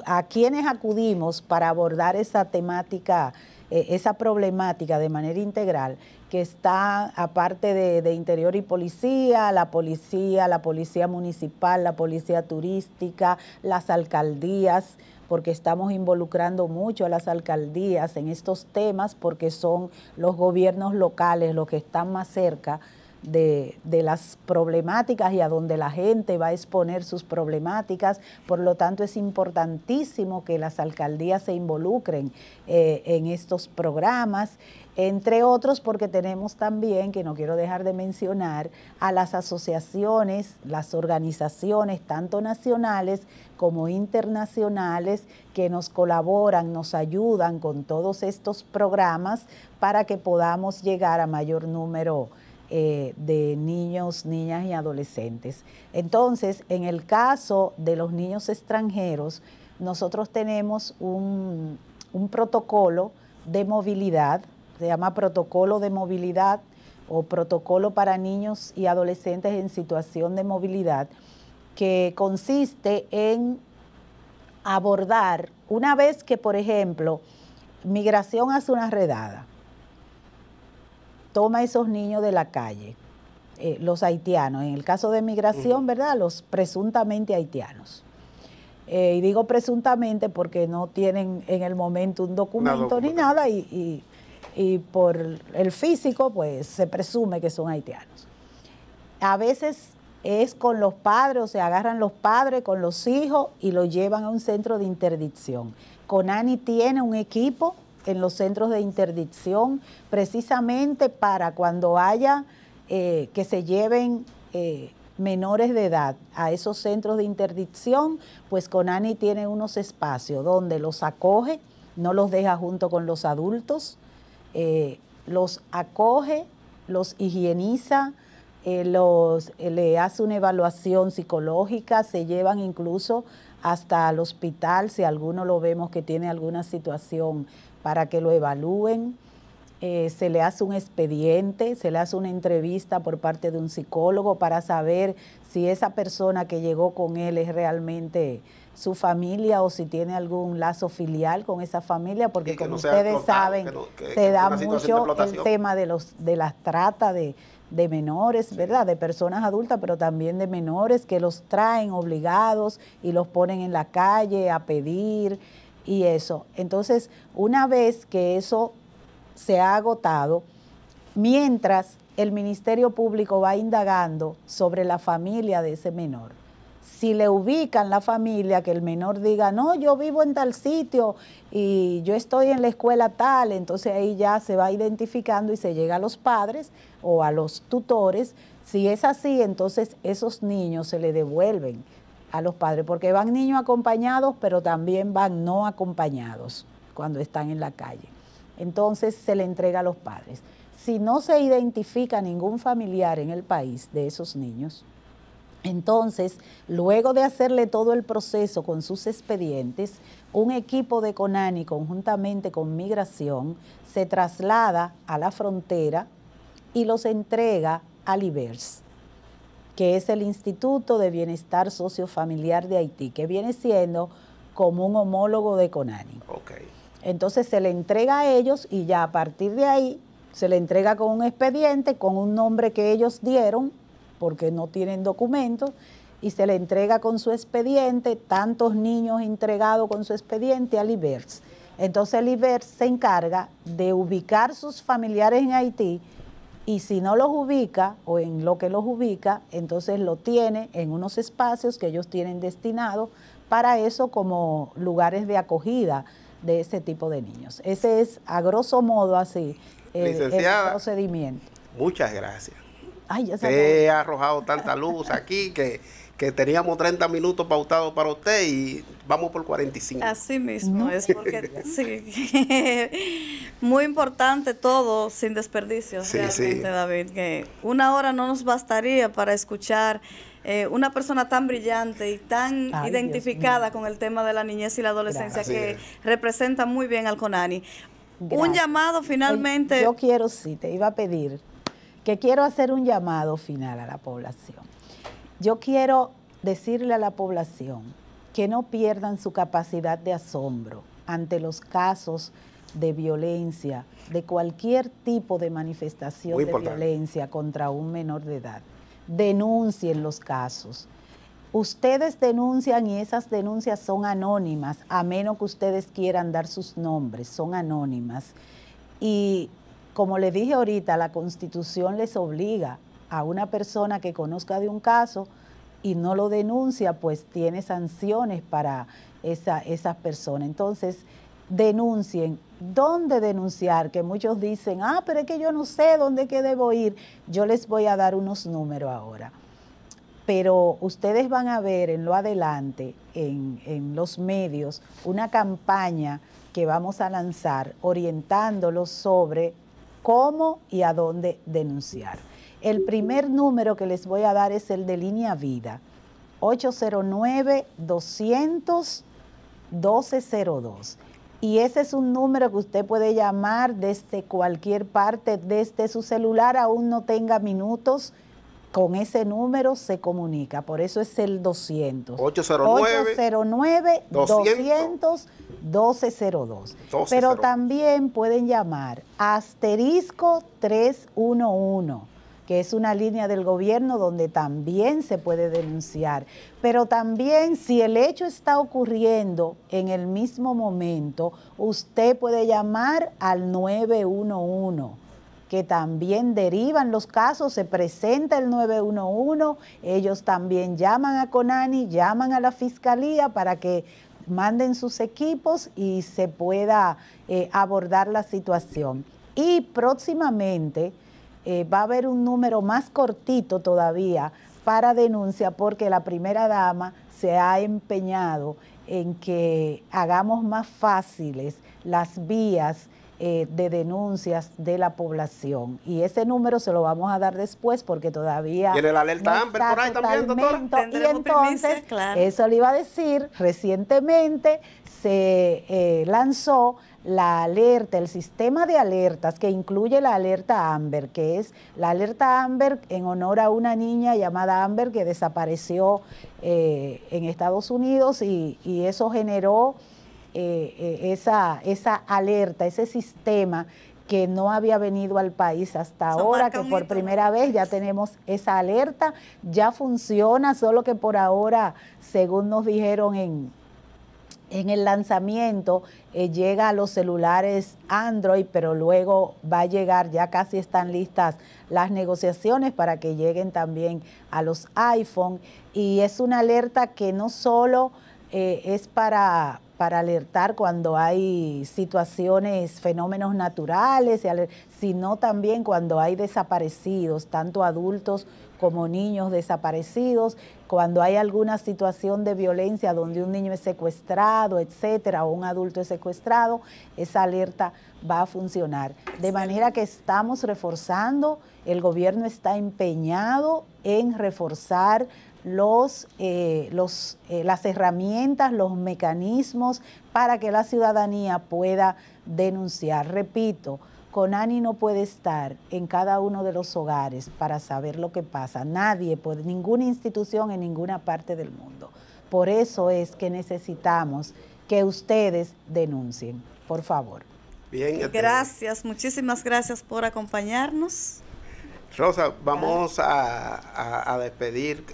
a quienes acudimos para abordar esa temática, esa problemática de manera integral, que está aparte de Interior y Policía, la Policía Municipal, la Policía Turística, las alcaldías, porque estamos involucrando mucho a las alcaldías en estos temas, porque son los gobiernos locales los que están más cerca de las problemáticas y a donde la gente va a exponer sus problemáticas. Por lo tanto, es importantísimo que las alcaldías se involucren en estos programas, entre otros porque tenemos también, que no quiero dejar de mencionar, a las asociaciones, las organizaciones, tanto nacionales como internacionales, que nos colaboran, nos ayudan con todos estos programas para que podamos llegar a mayor número de niños, niñas y adolescentes. Entonces, en el caso de los niños extranjeros, nosotros tenemos un protocolo de movilidad, se llama protocolo de movilidad o protocolo para niños y adolescentes en situación de movilidad, que consiste en abordar, una vez que, por ejemplo, Migración hace una redada, toma a esos niños de la calle, los haitianos, en el caso de Migración, ¿verdad?, los presuntamente haitianos. Y digo presuntamente porque no tienen en el momento un documento ni nada, y por el físico, pues se presume que son haitianos. A veces es con los padres, o sea, agarran los padres con los hijos y los llevan a un centro de interdicción. CONANI tiene un equipo en los centros de interdicción precisamente para cuando haya que se lleven menores de edad a esos centros de interdicción, pues CONANI tiene unos espacios donde los acoge, no los deja junto con los adultos, los acoge, los higieniza, le hace una evaluación psicológica, se llevan incluso hasta el hospital si alguno lo vemos que tiene alguna situación para que lo evalúen. Se le hace un expediente, se le hace una entrevista por parte de un psicólogo para saber si esa persona que llegó con él es realmente su familia o si tiene algún lazo filial con esa familia, porque como ustedes saben, se da mucho el tema de las tratas de de menores, ¿verdad? De personas adultas, pero también de menores que los traen obligados y los ponen en la calle a pedir y eso. Entonces, una vez que eso se ha agotado, mientras el Ministerio Público va indagando sobre la familia de ese menor. Si le ubican la familia, que el menor diga, no, yo vivo en tal sitio y yo estoy en la escuela tal, entonces ahí ya se va identificando y se llega a los padres o a los tutores. Si es así, entonces esos niños se le devuelven a los padres, porque van niños acompañados, pero también van no acompañados cuando están en la calle. Entonces se le entrega a los padres. Si no se identifica ningún familiar en el país de esos niños, entonces, luego de hacerle todo el proceso con sus expedientes, un equipo de CONANI conjuntamente con Migración se traslada a la frontera y los entrega al IBERS, que es el Instituto de Bienestar Sociofamiliar de Haití, que viene siendo como un homólogo de CONANI. Okay. Entonces se le entrega a ellos y ya a partir de ahí se le entrega con un expediente, con un nombre que ellos dieron, porque no tienen documentos, y se le entrega con su expediente, tantos niños entregados con su expediente al IBERS. Entonces el IBERS se encarga de ubicar sus familiares en Haití, y si no los ubica, o en lo que los ubica, entonces lo tiene en unos espacios que ellos tienen destinados para eso, como lugares de acogida de ese tipo de niños. Ese es, a grosso modo, así, el procedimiento. Muchas gracias. Ay, ya usted ha arrojado tanta luz aquí que teníamos 30 minutos pautados para usted y vamos por 45. Así mismo, es porque sí, muy importante todo, sin desperdicio, sí, realmente, sí. David, que una hora no nos bastaría para escuchar una persona tan brillante y tan identificada con el tema de la niñez y la adolescencia, que representa muy bien al CONANI. Gracias. Un llamado finalmente. Yo quiero, sí, te iba a pedir que quiero hacer un llamado final a la población. Yo quiero decirle a la población que no pierdan su capacidad de asombro ante los casos de violencia, de cualquier tipo de manifestación de violencia contra un menor de edad. Denuncien los casos. Ustedes denuncian y esas denuncias son anónimas, a menos que ustedes quieran dar sus nombres, son anónimas. Y como le dije ahorita, la Constitución les obliga a una persona que conozca de un caso y no lo denuncia, pues tiene sanciones para esas personas. Entonces, denuncien. ¿Dónde denunciar? Que muchos dicen, pero es que yo no sé dónde que debo ir. Yo les voy a dar unos números ahora. Pero ustedes van a ver en lo adelante, en los medios, una campaña que vamos a lanzar orientándolos sobre cómo y a dónde denunciar. El primer número que les voy a dar es el de Línea Vida, 809-200-1202. Y ese es un número que usted puede llamar desde cualquier parte, desde su celular, aún no tenga minutos, con ese número se comunica. Por eso es el 200. 809-200-1202. Pero también pueden llamar a asterisco 311, que es una línea del gobierno donde también se puede denunciar. Pero también, si el hecho está ocurriendo en el mismo momento, usted puede llamar al 911, que también derivan los casos, se presenta el 911, ellos también llaman a CONANI, llaman a la Fiscalía para que manden sus equipos y se pueda abordar la situación. Y próximamente va a haber un número más cortito todavía para denuncia, porque la primera dama se ha empeñado en que hagamos más fáciles las vías de denuncias de la población. Y ese número se lo vamos a dar después porque todavía... ¿Tiene la alerta Amber por ahí también, doctora? Y entonces, claro, eso le iba a decir, recientemente se lanzó la alerta, el sistema de alertas que incluye la alerta Amber, que es la alerta Amber en honor a una niña llamada Amber que desapareció en Estados Unidos y eso generó esa alerta, ese sistema que no había venido al país hasta Eso ahora, marca que un por hito, primera vez ya tenemos esa alerta, ya funciona, solo que por ahora, según nos dijeron en el lanzamiento, llega a los celulares Android, pero luego va a llegar, ya casi están listas las negociaciones para que lleguen también a los iPhone, y es una alerta que no solo es para alertar cuando hay situaciones, fenómenos naturales, sino también cuando hay desaparecidos, tanto adultos como niños desaparecidos, cuando hay alguna situación de violencia donde un niño es secuestrado, etcétera, o un adulto es secuestrado, esa alerta va a funcionar. De manera que estamos reforzando, el gobierno está empeñado en reforzar las herramientas, los mecanismos para que la ciudadanía pueda denunciar. Repito, Conani no puede estar en cada uno de los hogares para saber lo que pasa. Nadie puede, ninguna institución en ninguna parte del mundo. Por eso es que necesitamos que ustedes denuncien, por favor. Bien, gracias, muchísimas gracias por acompañarnos. Rosa, vamos a despedir.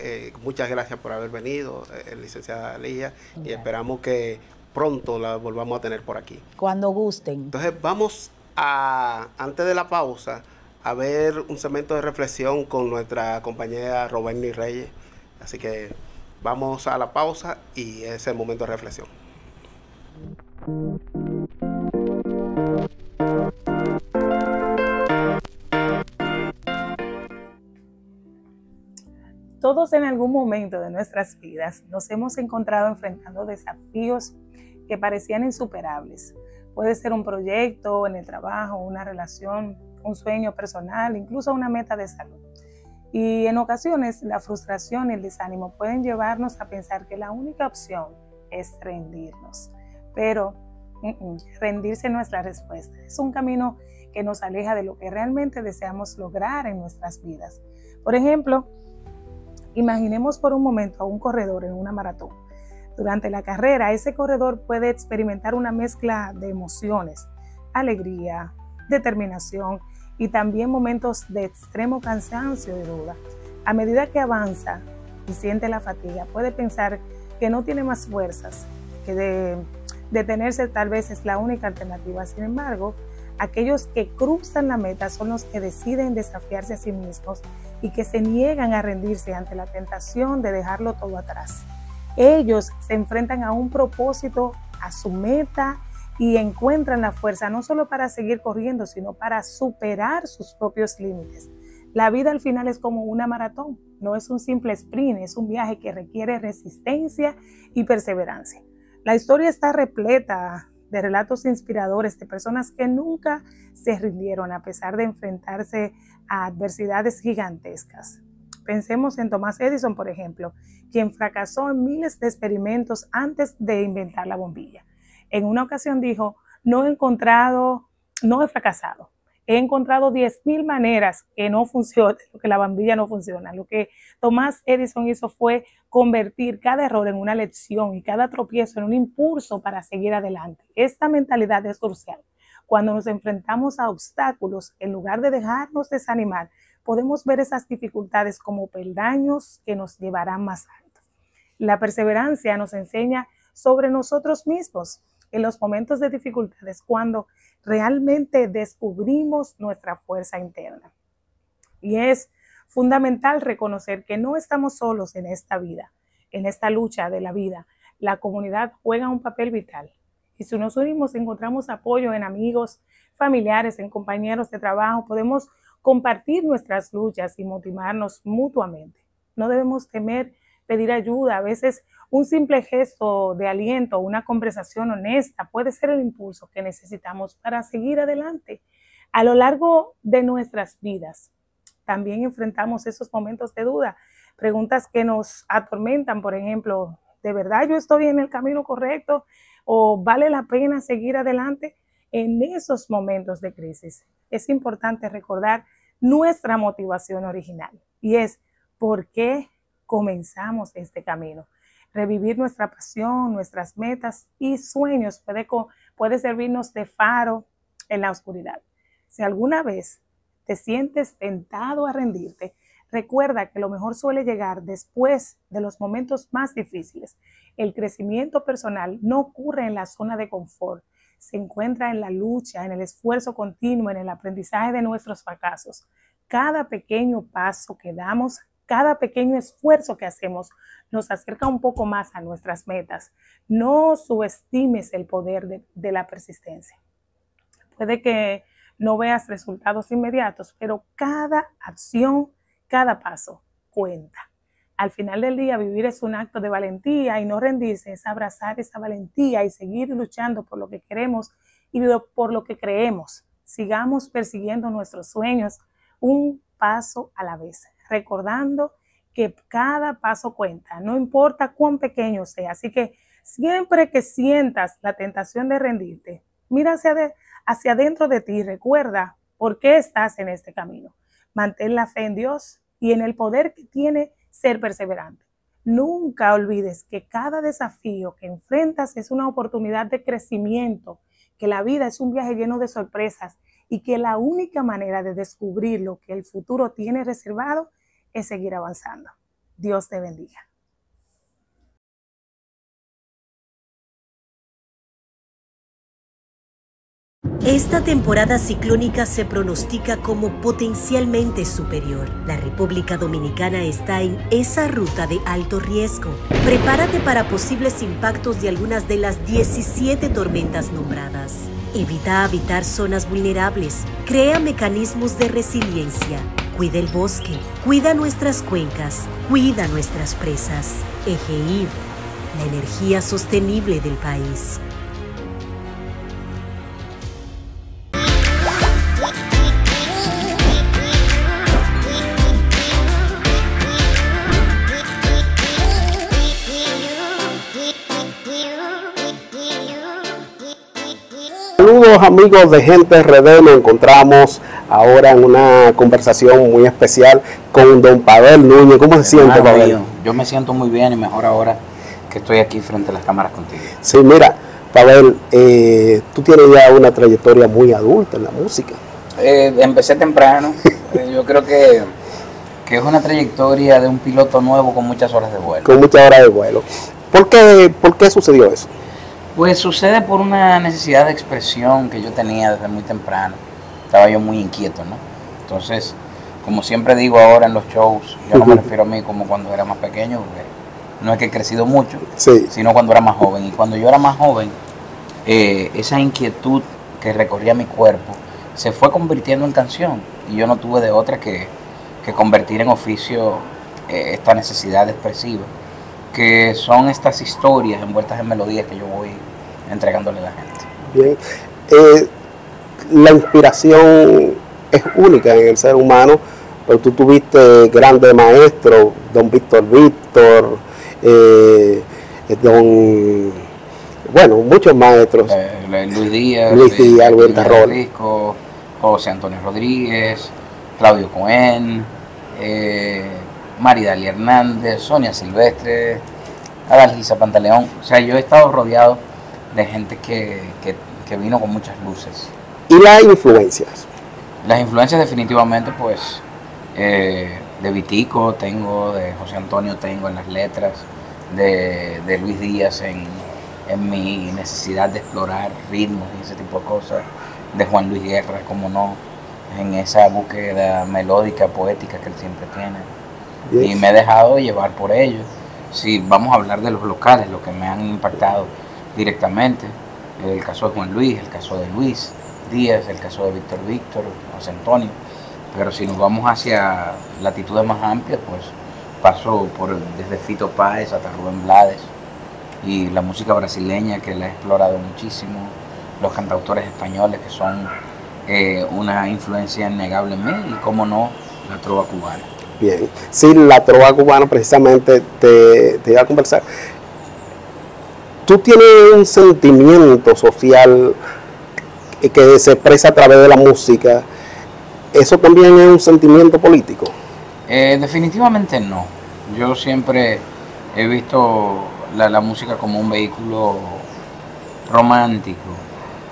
Muchas gracias por haber venido, licenciada Ligia, y esperamos que pronto la volvamos a tener por aquí. Cuando gusten. Entonces vamos antes de la pausa, a ver un segmento de reflexión con nuestra compañera Roberni Reyes. Así que vamos a la pausa y ese es el momento de reflexión. Todos en algún momento de nuestras vidas nos hemos encontrado enfrentando desafíos que parecían insuperables. Puede ser un proyecto en el trabajo, una relación, un sueño personal, incluso una meta de salud. Y en ocasiones la frustración y el desánimo pueden llevarnos a pensar que la única opción es rendirnos. Pero rendirse no es la respuesta. Es un camino que nos aleja de lo que realmente deseamos lograr en nuestras vidas. Por ejemplo, imaginemos por un momento a un corredor en una maratón. Durante la carrera, ese corredor puede experimentar una mezcla de emociones, alegría, determinación y también momentos de extremo cansancio y duda. A medida que avanza y siente la fatiga, puede pensar que no tiene más fuerzas, que detenerse tal vez es la única alternativa. Sin embargo, aquellos que cruzan la meta son los que deciden desafiarse a sí mismos y que se niegan a rendirse ante la tentación de dejarlo todo atrás. Ellos se enfrentan a un propósito, a su meta, y encuentran la fuerza no solo para seguir corriendo, sino para superar sus propios límites. La vida al final es como una maratón, no es un simple sprint, es un viaje que requiere resistencia y perseverancia. La historia está repleta de relatos inspiradores de personas que nunca se rindieron a pesar de enfrentarse a adversidades gigantescas. Pensemos en Thomas Edison, por ejemplo, quien fracasó en miles de experimentos antes de inventar la bombilla. En una ocasión dijo, no he fracasado, he encontrado 10,000 maneras que no funcionan, que la bombilla no funciona. Lo que Thomas Edison hizo fue convertir cada error en una lección y cada tropiezo en un impulso para seguir adelante. Esta mentalidad es crucial. Cuando nos enfrentamos a obstáculos, en lugar de dejarnos desanimar, podemos ver esas dificultades como peldaños que nos llevarán más alto. La perseverancia nos enseña sobre nosotros mismos en los momentos de dificultades, cuando realmente descubrimos nuestra fuerza interna. Y es fundamental reconocer que no estamos solos en esta vida, en esta lucha de la vida. La comunidad juega un papel vital. Y si nos unimos, encontramos apoyo en amigos, familiares, en compañeros de trabajo, podemos compartir nuestras luchas y motivarnos mutuamente. No debemos temer pedir ayuda. A veces un simple gesto de aliento, una conversación honesta puede ser el impulso que necesitamos para seguir adelante. A lo largo de nuestras vidas también enfrentamos esos momentos de duda, preguntas que nos atormentan, por ejemplo, ¿de verdad yo estoy en el camino correcto? ¿O vale la pena seguir adelante? En esos momentos de crisis es importante recordar nuestra motivación original, y es ¿por qué comenzamos este camino? Revivir nuestra pasión, nuestras metas y sueños puede servirnos de faro en la oscuridad. Si alguna vez te sientes tentado a rendirte, recuerda que lo mejor suele llegar después de los momentos más difíciles. El crecimiento personal no ocurre en la zona de confort, se encuentra en la lucha, en el esfuerzo continuo, en el aprendizaje de nuestros fracasos. Cada pequeño paso que damos, cada pequeño esfuerzo que hacemos nos acerca un poco más a nuestras metas. No subestimes el poder de la persistencia. Puede que no veas resultados inmediatos, pero cada acción, cada paso cuenta. Al final del día, vivir es un acto de valentía y no rendirse es abrazar esa valentía y seguir luchando por lo que queremos y por lo que creemos. Sigamos persiguiendo nuestros sueños un paso a la vez, recordando que cada paso cuenta, no importa cuán pequeño sea. Así que siempre que sientas la tentación de rendirte, mira hacia adentro de ti y recuerda por qué estás en este camino. Mantén la fe en Dios y en el poder que tiene ser perseverante. Nunca olvides que cada desafío que enfrentas es una oportunidad de crecimiento, que la vida es un viaje lleno de sorpresas y que la única manera de descubrir lo que el futuro tiene reservado es seguir avanzando. Dios te bendiga. Esta temporada ciclónica se pronostica como potencialmente superior. La República Dominicana está en esa ruta de alto riesgo. Prepárate para posibles impactos de algunas de las 17 tormentas nombradas. Evita habitar zonas vulnerables. Crea mecanismos de resiliencia. Cuida el bosque. Cuida nuestras cuencas. Cuida nuestras presas. EGI, la energía sostenible del país. Saludos amigos de Gente RD, nos encontramos ahora en una conversación muy especial con don Pavel Núñez. ¿Cómo se siente, Pavel? Yo me siento muy bien y mejor ahora que estoy aquí frente a las cámaras contigo. Sí, mira, Pavel, tú tienes ya una trayectoria muy adulta en la música. Empecé temprano, yo creo que es una trayectoria de un piloto nuevo con muchas horas de vuelo. Con muchas horas de vuelo. ¿Por qué sucedió eso? Pues sucede por una necesidad de expresión que yo tenía desde muy temprano. Estaba yo muy inquieto, ¿no? Entonces, como siempre digo ahora en los shows, yo no me refiero a mí como cuando era más pequeño, porque no es que he crecido mucho, sí, sino cuando era más joven. Y cuando yo era más joven, esa inquietud que recorría mi cuerpo se fue convirtiendo en canción. Y yo no tuve de otra que convertir en oficio esta necesidad expresiva, que son estas historias envueltas en melodías que yo voy entregándole a la gente. Bien, la inspiración es única en el ser humano, pero tú tuviste grandes maestros, don Víctor, muchos maestros. Luis Díaz, Alberto Risco, José Antonio Rodríguez, Claudio Cohen, Maridalia Hernández, Sonia Silvestre, Adalgisa Pantaleón. O sea, yo he estado rodeado de gente que vino con muchas luces. ¿Y las influencias? Las influencias definitivamente, pues, de Vitico tengo, de José Antonio tengo en las letras, de Luis Díaz en mi necesidad de explorar ritmos y ese tipo de cosas, de Juan Luis Guerra, como no, en esa búsqueda melódica, poética que él siempre tiene. Bien. Y me he dejado llevar por ellos. Si vamos a hablar de los locales, los que me han impactado directamente, el caso de Juan Luis, el caso de Luis Díaz, el caso de Víctor, José Antonio. Pero si nos vamos hacia latitudes más amplias, pues paso desde Fito Páez hasta Rubén Blades, y la música brasileña, que la he explorado muchísimo, los cantautores españoles, que son una influencia innegable en mí, y cómo no, la trova cubana. Bien, sí, la trova cubana precisamente te iba a conversar. Tú tienes un sentimiento social que se expresa a través de la música. ¿Eso también es un sentimiento político? Definitivamente no. Yo siempre he visto la música como un vehículo romántico.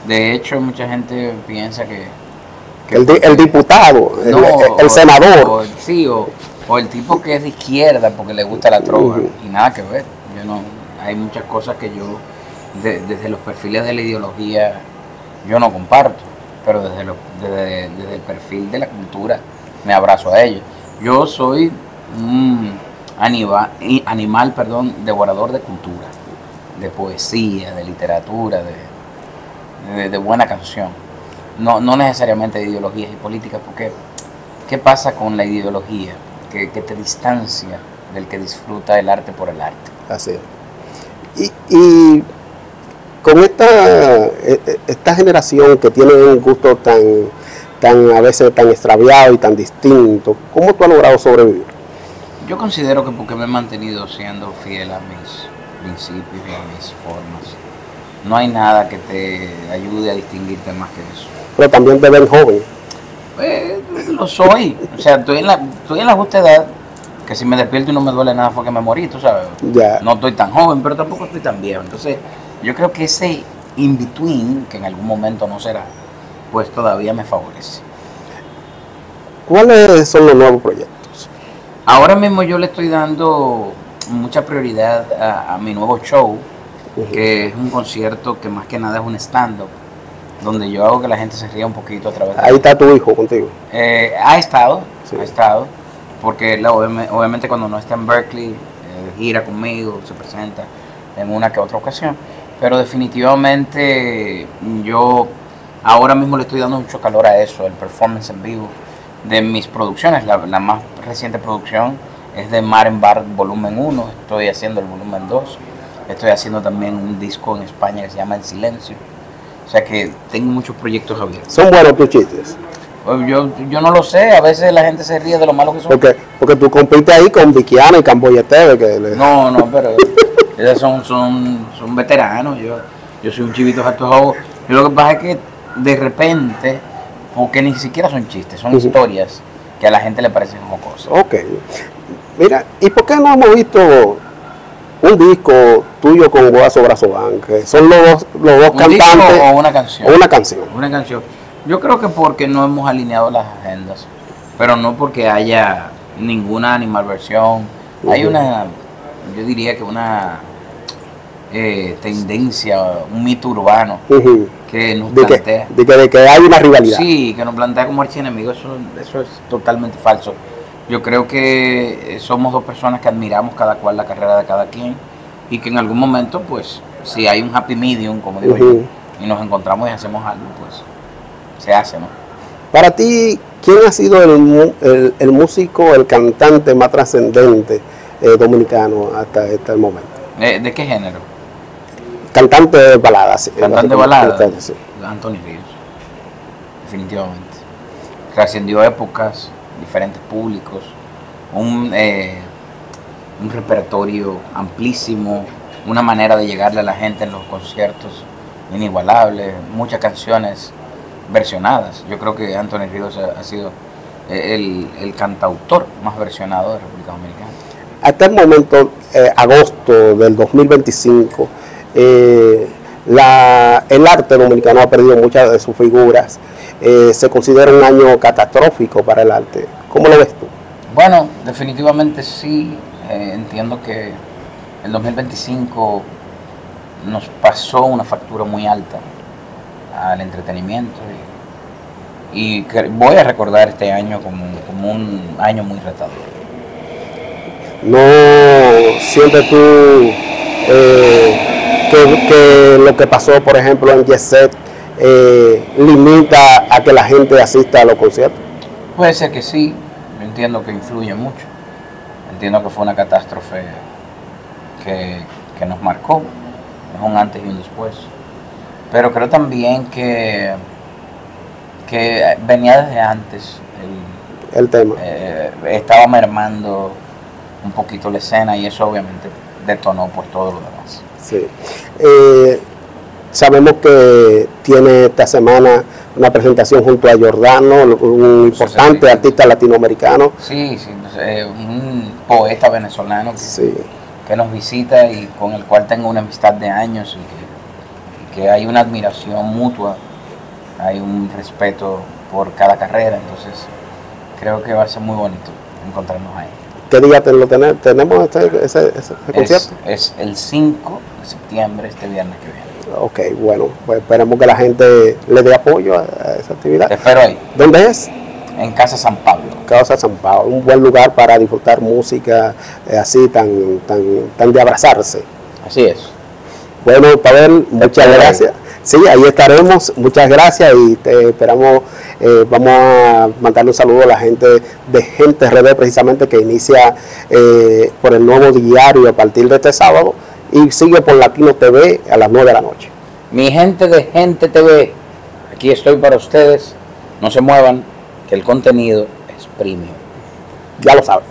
De hecho, mucha gente piensa el diputado, el senador. O el tipo que es de izquierda porque le gusta la trova. Y nada que ver. Hay muchas cosas que yo, desde los perfiles de la ideología, yo no comparto. Pero desde el perfil de la cultura me abrazo a ellos. Yo soy un animal, devorador de cultura, de poesía, de literatura, de buena canción. No necesariamente de ideologías y políticas, porque ¿qué pasa con la ideología? Que te distancia del que disfruta el arte por el arte. Así es. Y con esta generación que tiene un gusto tan a veces tan extraviado y tan distinto, ¿cómo tú has logrado sobrevivir? Yo considero que porque me he mantenido siendo fiel a mis principios y a mis formas. No hay nada que te ayude a distinguirte más que eso. Pero también te ven joven. Lo soy. O sea, estoy en la justa edad, que si me despierto y no me duele nada fue que me morí, tú sabes. Ya. No estoy tan joven, pero tampoco estoy tan viejo. Entonces, yo creo que ese in-between, que en algún momento no será, pues todavía me favorece. ¿Cuáles son los nuevos proyectos? Ahora mismo yo le estoy dando mucha prioridad a mi nuevo show, que es un concierto que más que nada es un stand-up, donde yo hago que la gente se ría un poquito a través de... Ahí está tu hijo contigo. Ha estado, porque obviamente cuando no está en Berkeley, gira conmigo, se presenta en una que otra ocasión, pero definitivamente yo ahora mismo le estoy dando mucho calor a eso, el performance en vivo de mis producciones. La más reciente producción es de Mar en Bar volumen 1, estoy haciendo el volumen 2, estoy haciendo también un disco en España que se llama El Silencio. O sea que tengo muchos proyectos abiertos. ¿Son buenos tus chistes? Pues yo no lo sé, a veces la gente se ríe de lo malo que son. Porque tú compites ahí con Vickiana y Camboya TV. No, pero ellos son veteranos, yo soy un chivito harto joven. Yo lo que pasa es que de repente, porque ni siquiera son chistes, son historias que a la gente le parecen jocosas. Ok. Mira, ¿y por qué no hemos visto un disco tuyo con Guaso Brazoban, que son los dos cantantes? ¿O una canción? Una canción. Una canción. Yo creo que porque no hemos alineado las agendas, pero no porque haya ninguna animalversión. Hay yo diría que una tendencia, un mito urbano que nos plantea. De que hay una rivalidad. Sí, que nos plantea como archienemigo, eso es totalmente falso. Yo creo que somos dos personas que admiramos cada cual la carrera de cada quien y que en algún momento, pues, si hay un happy medium, como digo yo, y nos encontramos y hacemos algo, pues, se hace, ¿no? Para ti, ¿quién ha sido el músico, el cantante más trascendente dominicano hasta el momento? ¿De qué género? Cantante de baladas. Cantante de baladas. Sí. Anthony Ríos, definitivamente. Trascendió épocas, diferentes públicos, un repertorio amplísimo, una manera de llegarle a la gente en los conciertos inigualable, muchas canciones versionadas. Yo creo que Anthony Ríos ha sido el cantautor más versionado de República Dominicana. Hasta el momento, agosto del 2025, el arte dominicano ha perdido muchas de sus figuras. Se considera un año catastrófico para el arte. ¿Cómo lo ves tú? Bueno, definitivamente sí. Entiendo que el 2025 nos pasó una factura muy alta al entretenimiento y que voy a recordar este año como un año muy retador. ¿No sientes tú que lo que pasó, por ejemplo, en Jet Set limita a que la gente asista a los conciertos? Puede ser que sí, yo entiendo que influye mucho, entiendo que fue una catástrofe que nos marcó, es un antes y un después, pero creo también que venía desde antes, el tema estaba mermando un poquito la escena y eso obviamente detonó por todo lo demás. Sí. Sabemos que tiene esta semana una presentación junto a Giordano, un importante artista latinoamericano. Sí, un poeta venezolano que nos visita y con el cual tengo una amistad de años y que hay una admiración mutua, hay un respeto por cada carrera, entonces creo que va a ser muy bonito encontrarnos ahí. ¿Qué día tenemos ese concierto? Es el 5 de septiembre, este viernes que viene. Ok, bueno, pues esperemos que la gente le dé apoyo a esa actividad. Te espero ahí. ¿Dónde es? En Casa San Pablo. Casa San Pablo, un buen lugar para disfrutar música así tan de abrazarse. Así es. Bueno, Pavel, muchas gracias. Sí, ahí estaremos. Muchas gracias y te esperamos. Vamos a mandarle un saludo a la gente de Gente RD, precisamente, que inicia por el nuevo diario a partir de este sábado y sigue por Latino TV a las 9 de la noche. Mi gente de Gente TV, aquí estoy para ustedes. No se muevan, que el contenido es premium. Ya lo saben.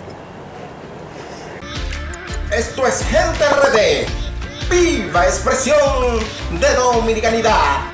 Esto es Gente RD, viva expresión de dominicanidad.